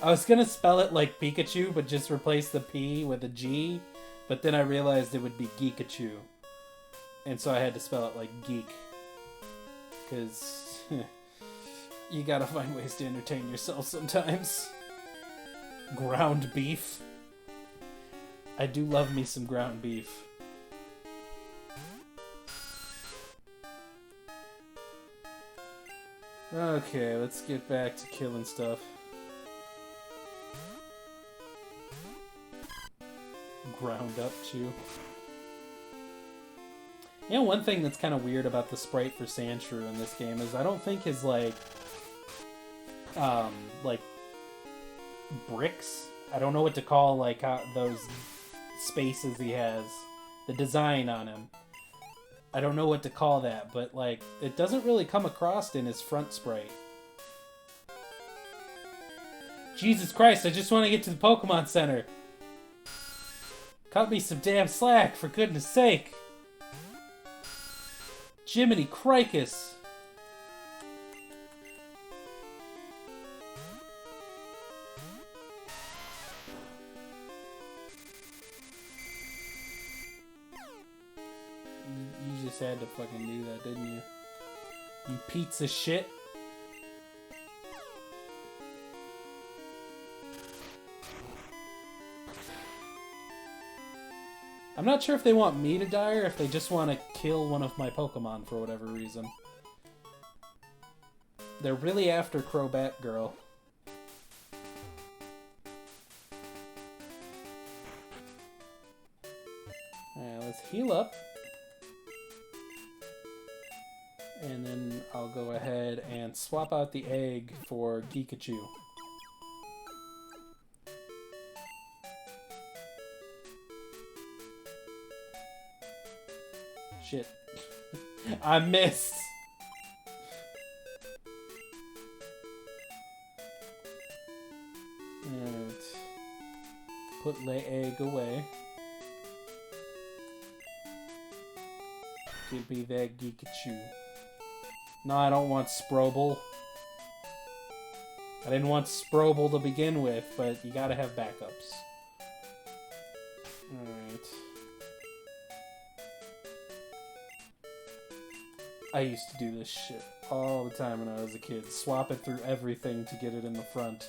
was gonna spell it like Pikachu, but just replace the P with a G, but then I realized it would be Geekachu. And so I had to spell it like geek. Because you gotta find ways to entertain yourself sometimes. Ground beef. I do love me some ground beef. Okay, let's get back to killing stuff. Ground up Chew. You know, one thing that's kind of weird about the sprite for Sandshrew in this game is I don't think his, like bricks, I don't know what to call, like, those spaces he has, the design on him. I don't know what to call that, but, like, it doesn't really come across in his front sprite. Jesus Christ, I just want to get to the Pokemon Center. Cut me some damn slack, for goodness sake. Jiminy Crikis. You just had to fucking do that, didn't you? You pizza shit. I'm not sure if they want me to die or if they just want to kill one of my Pokemon for whatever reason. They're really after Crobat Girl. Alright, let's heal up. And then I'll go ahead and swap out the egg for Geekachu. Shit. I missed! And put the egg away. Give me that Geekachu. No, I don't want Sproble. I didn't want Sproble to begin with, but you gotta have backups. Alright. I used to do this shit all the time when I was a kid. Swap it through everything to get it in the front.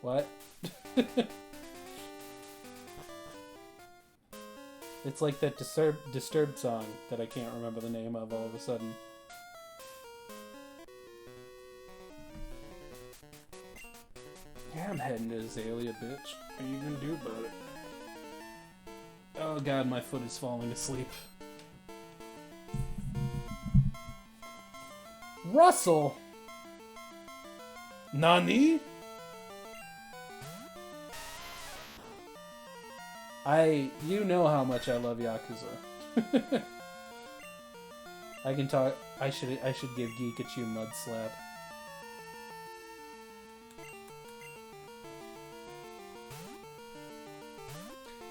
What? It's like that Disturbed song that I can't remember the name of all of a sudden. Yeah, I'm heading to Azalea, bitch. What are you gonna do about it? Oh god, my foot is falling asleep. Russell! Nani? You know how much I love Yakuza. I can talk. I should give Geekachu Mud Slap.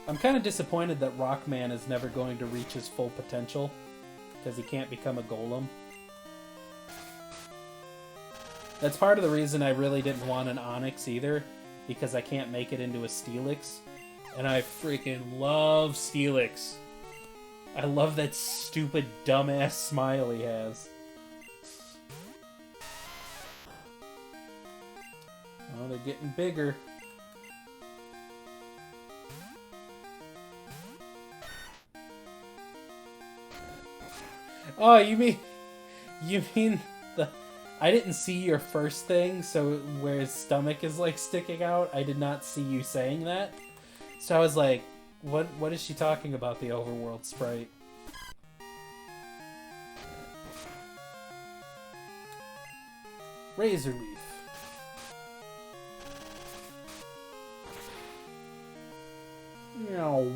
I'm kind of disappointed that Rockman is never going to reach his full potential because he can't become a golem. That's part of the reason I really didn't want an Onyx either, because I can't make it into a Steelix. And I freaking love Steelix. I love that stupid, dumbass smile he has. Oh, they're getting bigger. Oh, you mean the... I didn't see your first thing, so where his stomach is, like, sticking out, I did not see you saying that. So I was like, what is she talking about, the overworld sprite? Razor Leaf. Meow.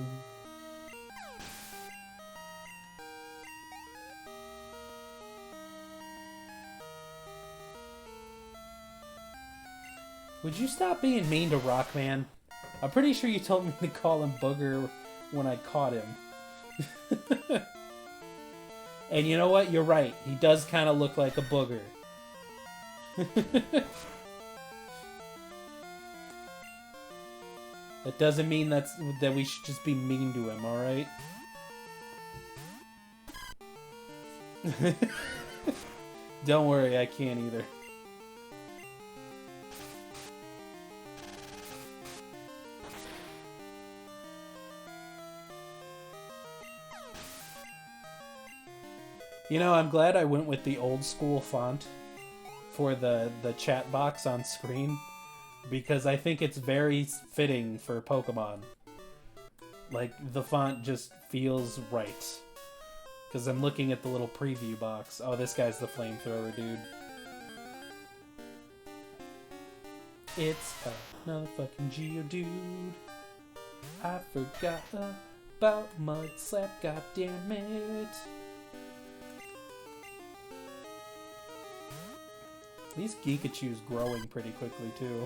Would you stop being mean to Rockman? I'm pretty sure you told me to call him Booger when I caught him. And you know what? You're right. He does kind of look like a booger. That doesn't mean that we should just be mean to him, alright? Don't worry, I can't either. You know, I'm glad I went with the old school font for the chat box on screen, because I think it's very fitting for Pokemon. Like, the font just feels right. Because I'm looking at the little preview box. Oh, this guy's the flamethrower dude. It's another fucking Geodude. I forgot about Mud Slap, goddammit. These Geekachu's growing pretty quickly, too.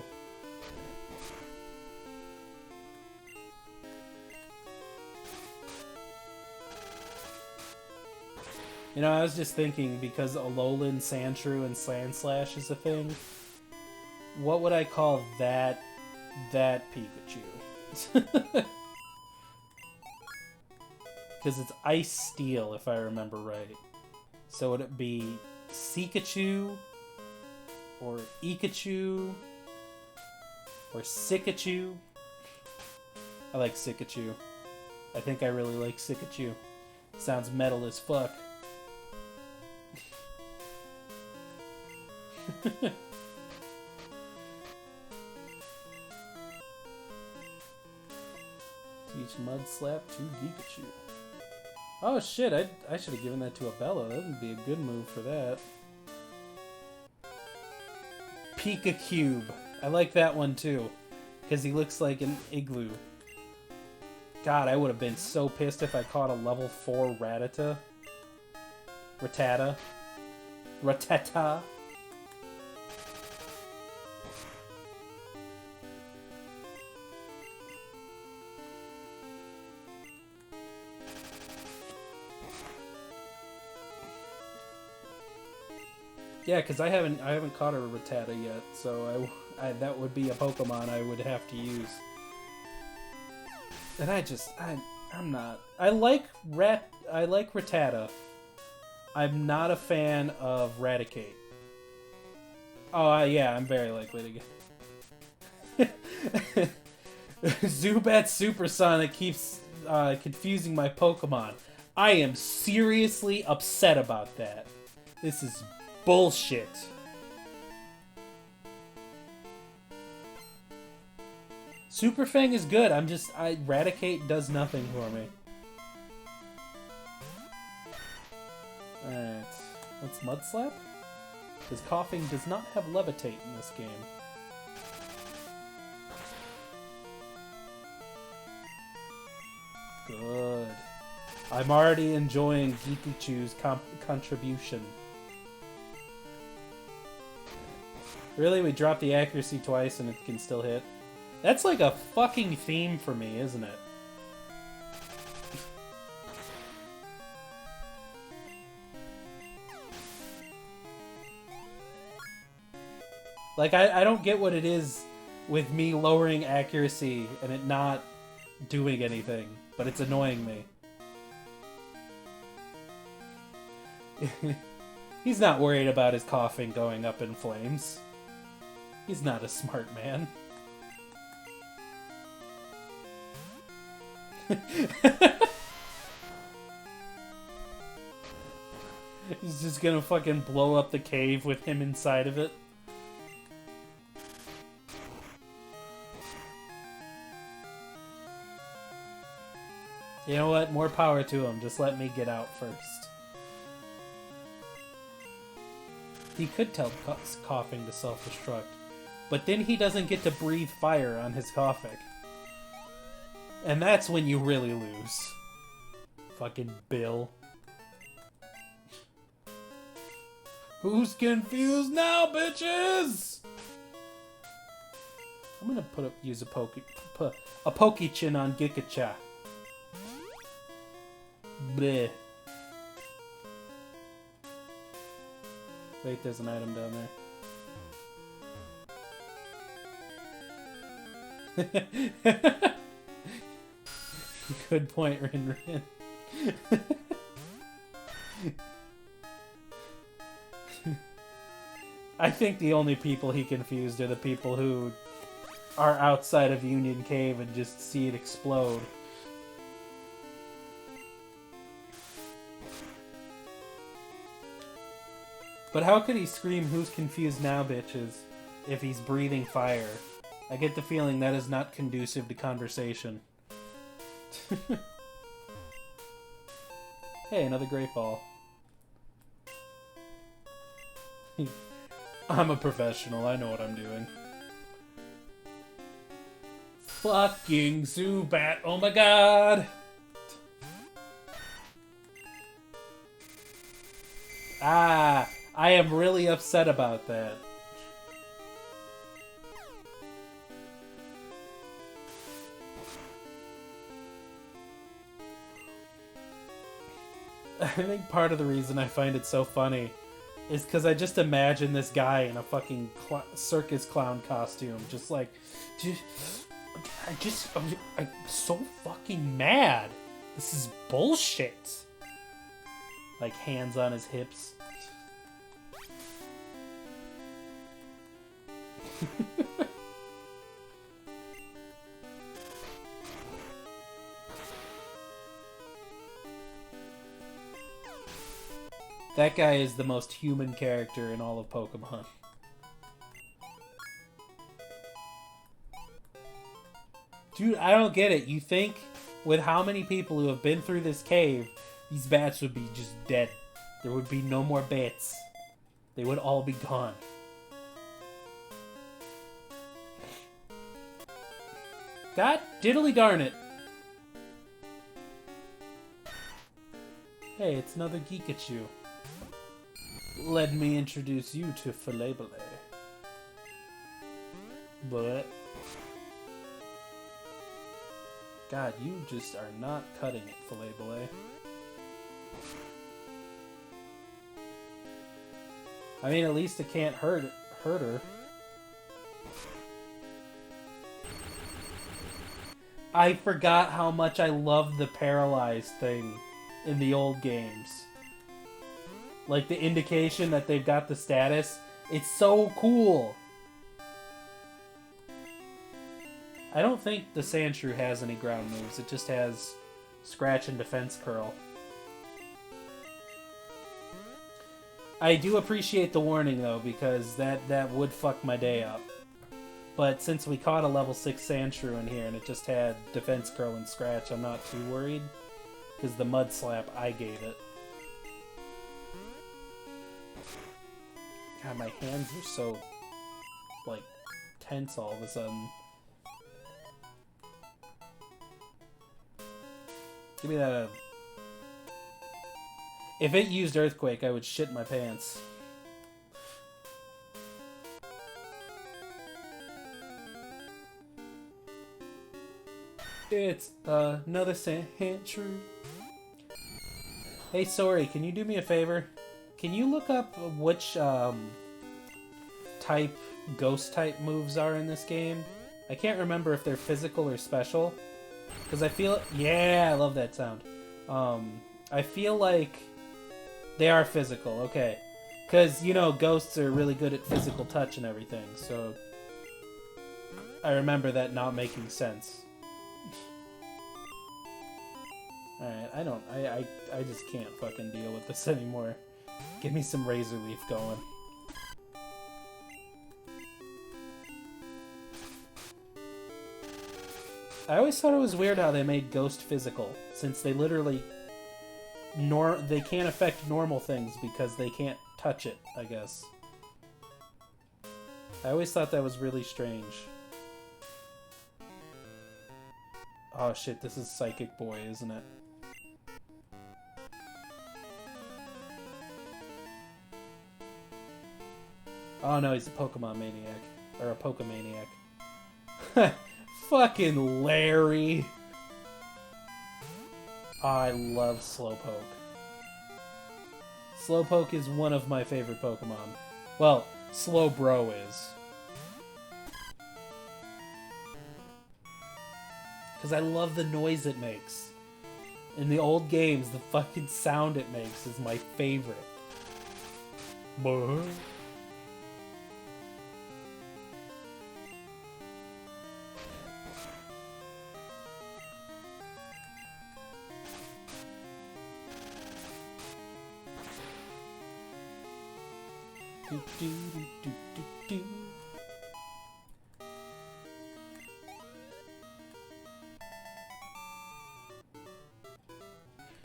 You know, I was just thinking, because Alolan, Sandshrew, and Sandslash is a thing, what would I call that Pikachu? Because it's Ice Steel, if I remember right. So would it be Seekachu? Or Ikachu, or Sikachu. I like Sikachu. I think I really like Sikachu. Sounds metal as fuck. Teach Mud Slap to Geekachu. Oh shit, I should have given that to a Bella. That would be a good move for that. Pika Cube. I like that one too, because he looks like an igloo. God, I would have been so pissed if I caught a level 4 Rattata. Rattata. Yeah, because I haven't caught a Rattata yet, so that would be a Pokemon I would have to use. And I'm not. I like Rattata. I'm not a fan of Raticate. Oh yeah, I'm very likely to get. Zubat Supersonic keeps confusing my Pokemon. I am seriously upset about that. This is bullshit. Super Fang is good. Raticate does nothing for me. Alright. Let's Mud Slap? Because Coughing does not have Levitate in this game. Good. I'm already enjoying Gikuchu's contribution. Really? We dropped the accuracy twice and it can still hit? That's like a fucking theme for me, isn't it? Like, I don't get what it is with me lowering accuracy and it not doing anything, but it's annoying me. He's not worried about his Coughing going up in flames. He's not a smart man. He's just gonna fucking blow up the cave with him inside of it. You know what? More power to him. Just let me get out first. He could tell Coughing to self-destruct, but then he doesn't get to breathe fire on his Coughing. And that's when you really lose. Fucking Bill. Who's confused now, bitches? I'm gonna use a Pokechin on Gikacha. Bleh. Wait, there's an item down there. Good point, Rin Rin. I think the only people he confused are the people who are outside of Union Cave and just see it explode. But how could he scream, "Who's confused now, bitches," if he's breathing fire? I get the feeling that is not conducive to conversation. Hey, another Great Ball. I'm a professional, I know what I'm doing. Fucking Zubat, oh my god! Ah, I am really upset about that. I think part of the reason I find it so funny is because I just imagine this guy in a fucking circus clown costume, just like, I'm so fucking mad. This is bullshit. Like, hands on his hips. That guy is the most human character in all of Pokemon. Dude, I don't get it. You think with how many people who have been through this cave, these bats would be just dead. There would be no more bats. They would all be gone. God diddly darn it. Hey, it's another Gikachu. Let me introduce you to Filabile. But God, you just are not cutting it, Filabile. I mean, at least it can't hurt her. I forgot how much I loved the paralyzed thing in the old games. Like, the indication that they've got the status. It's so cool. I don't think the Sandshrew has any ground moves. It just has Scratch and Defense Curl. I do appreciate the warning, though, because that would fuck my day up. But since we caught a level 6 Sandshrew in here and it just had Defense Curl and Scratch, I'm not too worried. Because the Mud Slap, I gave it. God, my hands are so, like, tense all of a sudden. Give me that. If it used Earthquake, I would shit my pants. It's another Sandshrew. Hey, sorry, can you do me a favor? Can you look up which type ghost type moves are in this game? I can't remember if they're physical or special. Because I feel... Yeah, I love that sound. I feel like they are physical, okay. Because, you know, ghosts are really good at physical touch and everything, so... I remember that not making sense. Alright, I just can't fucking deal with this anymore. Give me some Razor Leaf going. I always thought it was weird how they made Ghost physical, since they literally... they can't affect normal things because they can't touch it, I guess. I always thought that was really strange. Oh shit, this is Psychic Boy, isn't it? Oh no, he's a Pokemon Maniac. Or a Pokemaniac. Fucking Larry! Oh, I love Slowpoke. Slowpoke is one of my favorite Pokemon. Well, Slowbro is. Because I love the noise it makes. In the old games, the fucking sound it makes is my favorite. Buh. Do, do, do, do, do, do.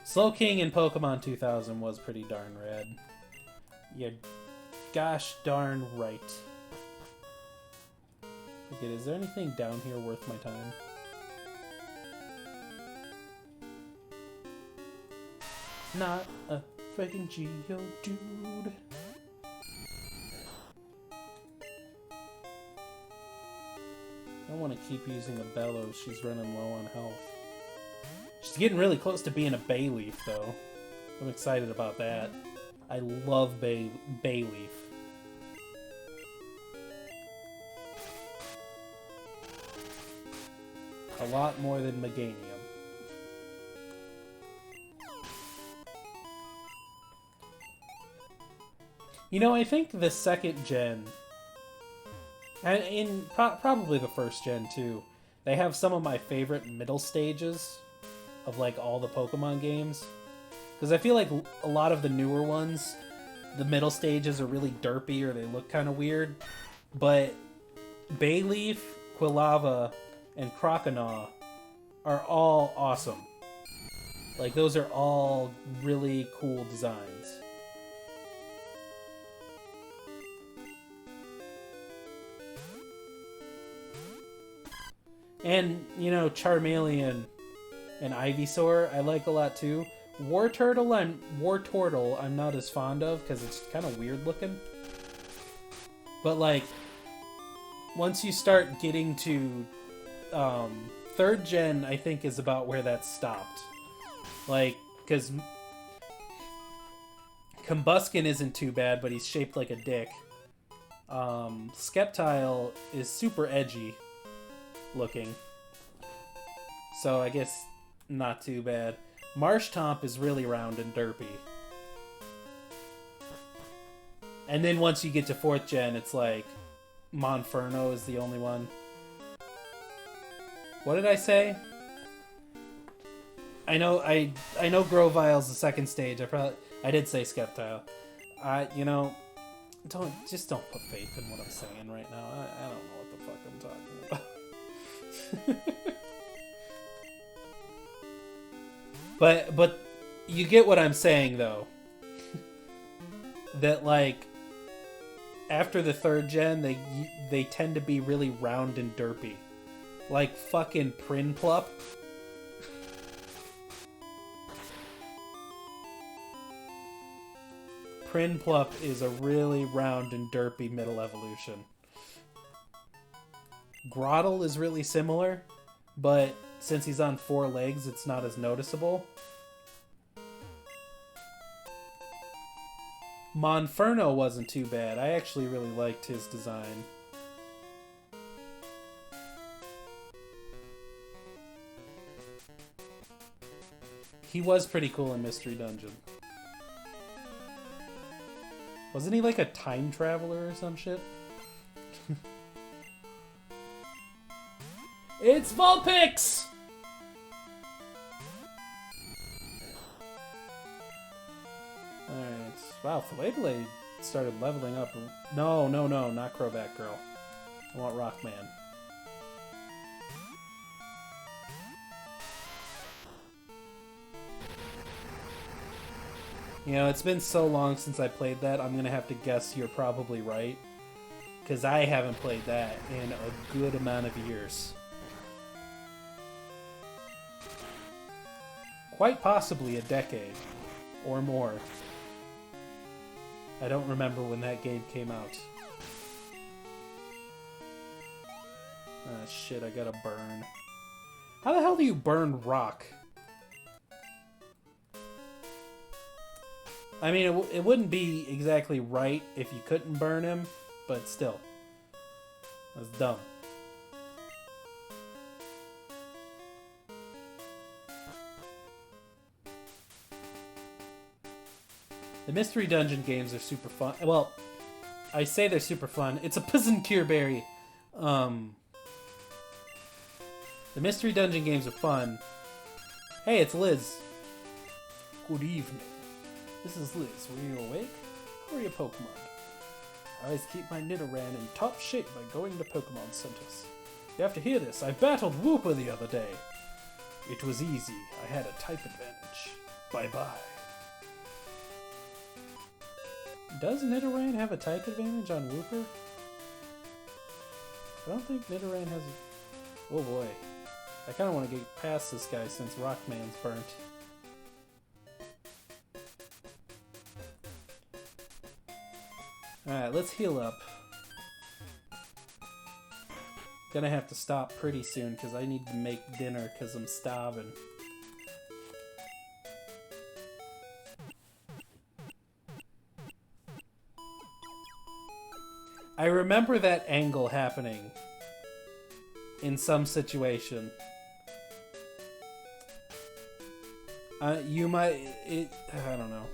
Slowking in Pokemon 2000 was pretty darn rad. You're gosh darn right. Okay, is there anything down here worth my time? Not a freaking Geodude. I don't want to keep using a Bellows. She's running low on health. She's getting really close to being a Bayleaf, though. I'm excited about that. I love Bayleaf. A lot more than Meganium. You know, I think the second gen, and in probably the first gen too, they have some of my favorite middle stages of like all the Pokemon games. Because I feel like a lot of the newer ones, the middle stages are really derpy or they look kind of weird. But Bayleaf, Quilava, and Croconaw are all awesome. Like, those are all really cool designs. And, you know, Charmeleon and Ivysaur I like a lot too. Wartortle I'm not as fond of because it's kind of weird looking. But like, once you start getting to third gen, I think is about where that stopped. Like, because Combuskin isn't too bad, but he's shaped like a dick. Skeptile is super edgy looking. So I guess not too bad. Marshtomp is really round and derpy. And then once you get to 4th gen, it's like Monferno is the only one. What did I say? I know Grovile's the 2nd stage. I did say Skeptile. You know, don't put faith in what I'm saying right now. I don't know what the fuck I'm talking about. But you get what I'm saying though. That like after the 3rd gen, they tend to be really round and derpy, like fucking Prinplup. Prinplup is a really round and derpy middle evolution. Grottle is really similar, but since he's on 4 legs, it's not as noticeable. Monferno wasn't too bad. I actually really liked his design. He was pretty cool in Mystery Dungeon. Wasn't he like a time traveler or some shit? It's Vulpix! Alright. Wow, Flabblade started leveling up. No, not Crobat Girl. I want Rockman. You know, it's been so long since I played that, I'm gonna have to guess you're probably right. Because I haven't played that in a good amount of years. Quite possibly a decade. Or more. I don't remember when that game came out. Ah, shit, I gotta burn. How the hell do you burn rock? I mean, it wouldn't be exactly right if you couldn't burn him, but still. That's dumb. The Mystery Dungeon games are super fun. Well, I say they're super fun. It's a Pizzin Berry. The Mystery Dungeon games are fun. Hey, it's Liz. Good evening. This is Liz. Were you awake? How are your Pokemon? I always keep my Nidoran in top shape by going to Pokemon centers. You have to hear this. I battled Wooper the other day. It was easy. I had a type advantage. Bye-bye. Does Nidoran have a type advantage on Wooper? I don't think Nidoran has a... Oh boy. I kind of want to get past this guy since Rockman's burnt. Alright, let's heal up. Gonna have to stop pretty soon because I need to make dinner because I'm starving. I remember that angle happening in some situation. You might... I don't know.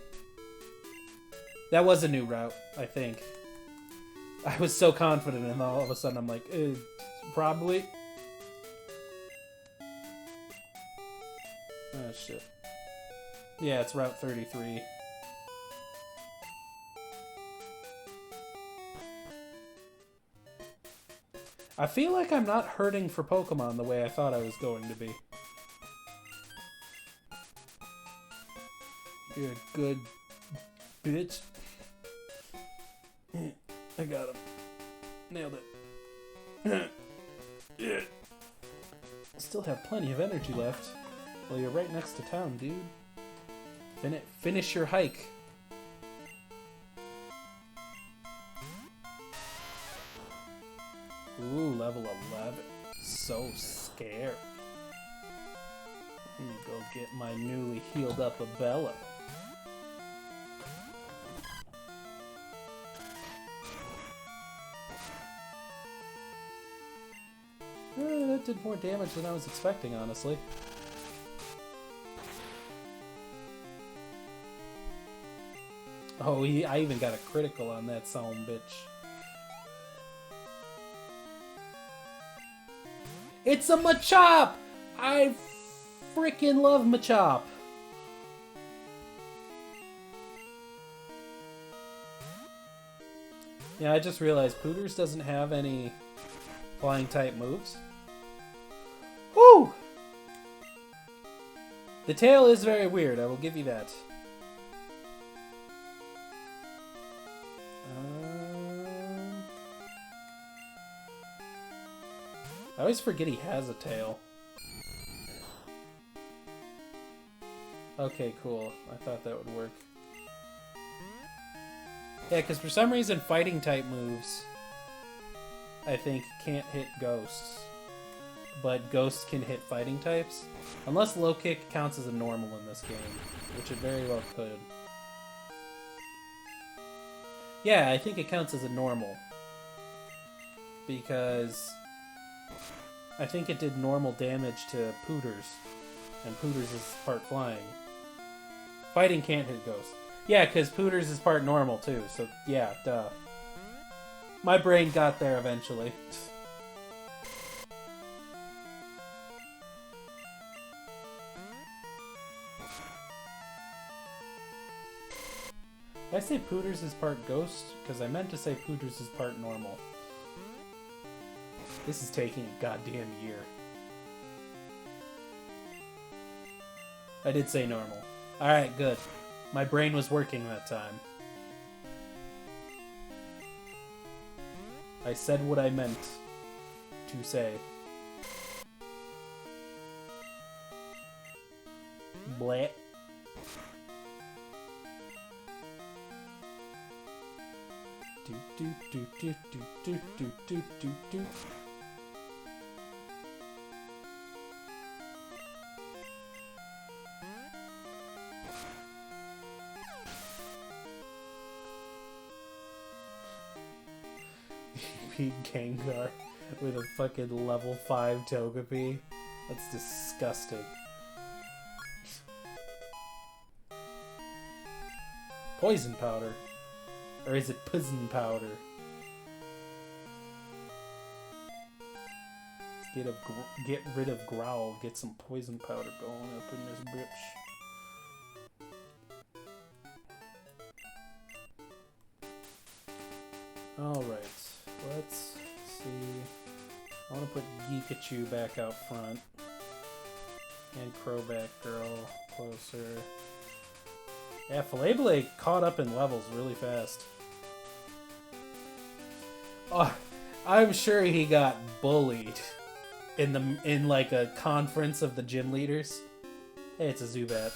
That was a new route, I think. I was so confident and all of a sudden I'm like, probably. Oh shit. Yeah, it's Route 33. I feel like I'm not hurting for Pokemon the way I thought I was going to be. You're a good bitch. I got him. Nailed it. Yeah. Still have plenty of energy left. Well, you're right next to town, dude. Finish your hike. Ooh, level 11. So scared. Let me go get my newly healed up Abella. did more damage than I was expecting, honestly. Oh, I even got a critical on that son bitch. It's a Machop! I freaking love Machop! Yeah, I just realized Pooters doesn't have any flying type moves. Woo! The tail is very weird, I will give you that. I always forget he has a tail. Okay, cool. I thought that would work. Yeah, because for some reason fighting type moves, I think, can't hit ghosts. But ghosts can hit fighting types. Unless low kick counts as a normal in this game, which it very well could. Yeah, I think it counts as a normal. Because I think it did normal damage to Pooters. And Pooters is part flying. Fighting can't hit ghosts. Yeah, because Pooters is part normal too, so yeah, duh. My brain got there eventually. Did I say Pooters is part ghost? Because I meant to say Pooters is part normal. This is taking a goddamn year. I did say normal. Alright, good. My brain was working that time. I said what I meant to say. Bleh. Do do do do do do do do do do. Beat Gengar with a fucking level 5 Togepi. That's disgusting. Poison powder. Or is it poison powder? Get rid of Growl. Get some poison powder going up in this bitch. Alright. Let's see. I want to put Geekachu back out front. And Crowback Girl closer. Yeah, Filabile caught up in levels really fast. Oh, I'm sure he got bullied in like a conference of the gym leaders. Hey, it's a Zubat.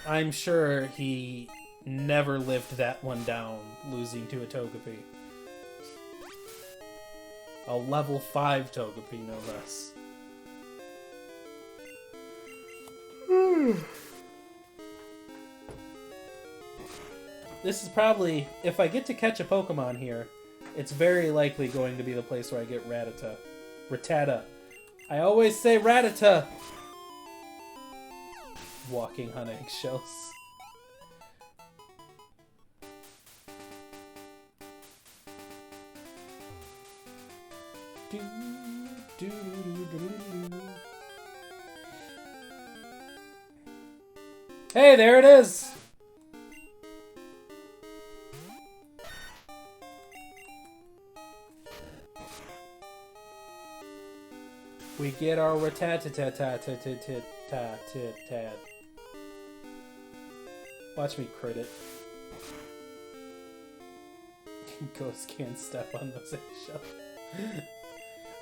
I'm sure he never lived that one down, losing to a Togepi. A level 5 Togepi, no less. This is probably, if I get to catch a Pokemon here, it's very likely going to be the place where I get Rattata. Rattata. I always say Rattata! Walking on eggshells. Hey, there it is! We get our Rattata-ta-ta-ta-ta-ta-ta-ta. Watch me crit it. Ghost can't step on those eggshells.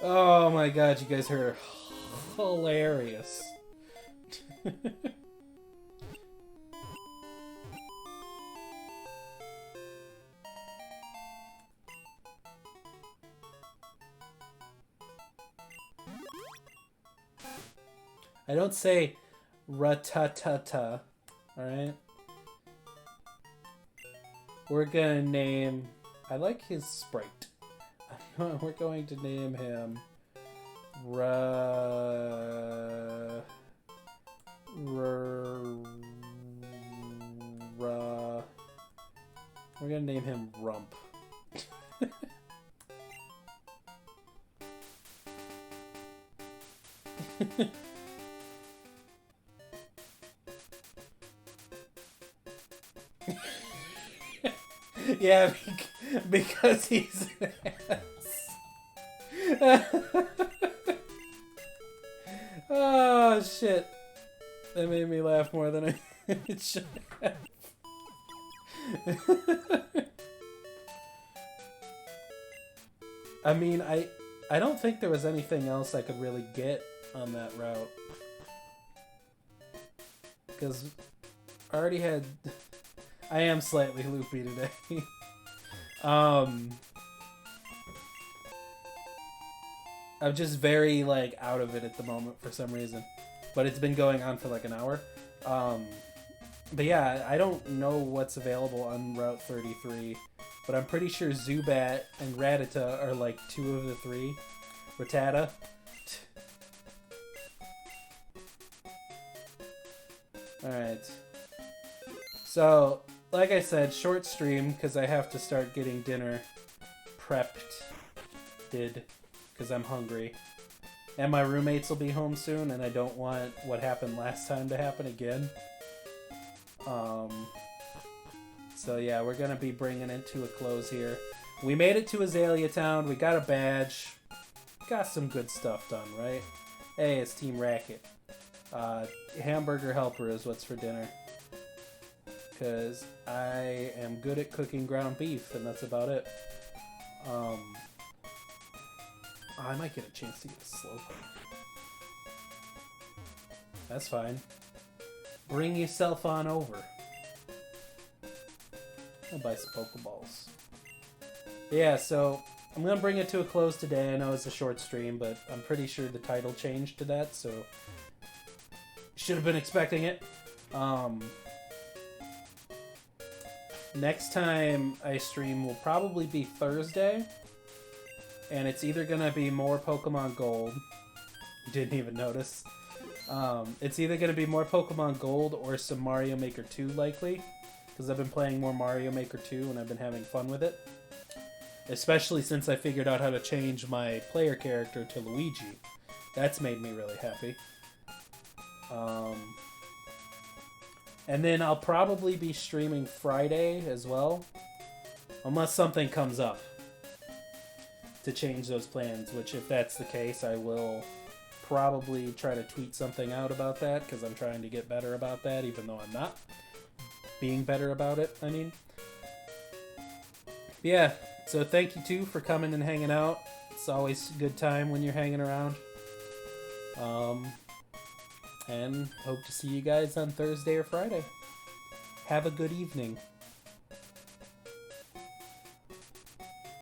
Oh my god, you guys are hilarious. I don't say Ratatata, alright? We're gonna name... I like his sprite. I'm We're going to name him we're gonna name him Rump. Yeah, because he's an ass. Oh, shit. That made me laugh more than I should have. I mean, I don't think there was anything else I could really get on that route. Because I already had... I am slightly loopy today. I'm just very, like, out of it at the moment for some reason. But it's been going on for like an hour. But yeah, I don't know what's available on Route 33. But I'm pretty sure Zubat and Rattata are like 2 of the 3. Rattata. Alright. So, like I said, short stream because I have to start getting dinner prepped. Because I'm hungry. And my roommates will be home soon, and I don't want what happened last time to happen again. So yeah, we're going to be bringing it to a close here. We made it to Azalea Town. We got a badge. Got some good stuff done, right? Hey, it's Team Racket. Hamburger helper is what's for dinner. Because I am good at cooking ground beef, and that's about it. I might get a chance to get a Slowpoke. That's fine. Bring yourself on over. I'll buy some Pokeballs. Yeah, so I'm going to bring it to a close today. I know it's a short stream, but I'm pretty sure the title changed to that, so should have been expecting it. Next time I stream will probably be Thursday, and it's either going to be more Pokemon Gold. Didn't even notice. It's either going to be more Pokemon Gold or some Mario Maker 2 likely, because I've been playing more Mario Maker 2 and I've been having fun with it. Especially since I figured out how to change my player character to Luigi. That's made me really happy. And then I'll probably be streaming Friday as well, unless something comes up to change those plans, which if that's the case, I will probably try to tweet something out about that, because I'm trying to get better about that, even though I'm not being better about it, I mean. Yeah, so thank you too for coming and hanging out. It's always a good time when you're hanging around. And hope to see you guys on Thursday or Friday. Have a good evening.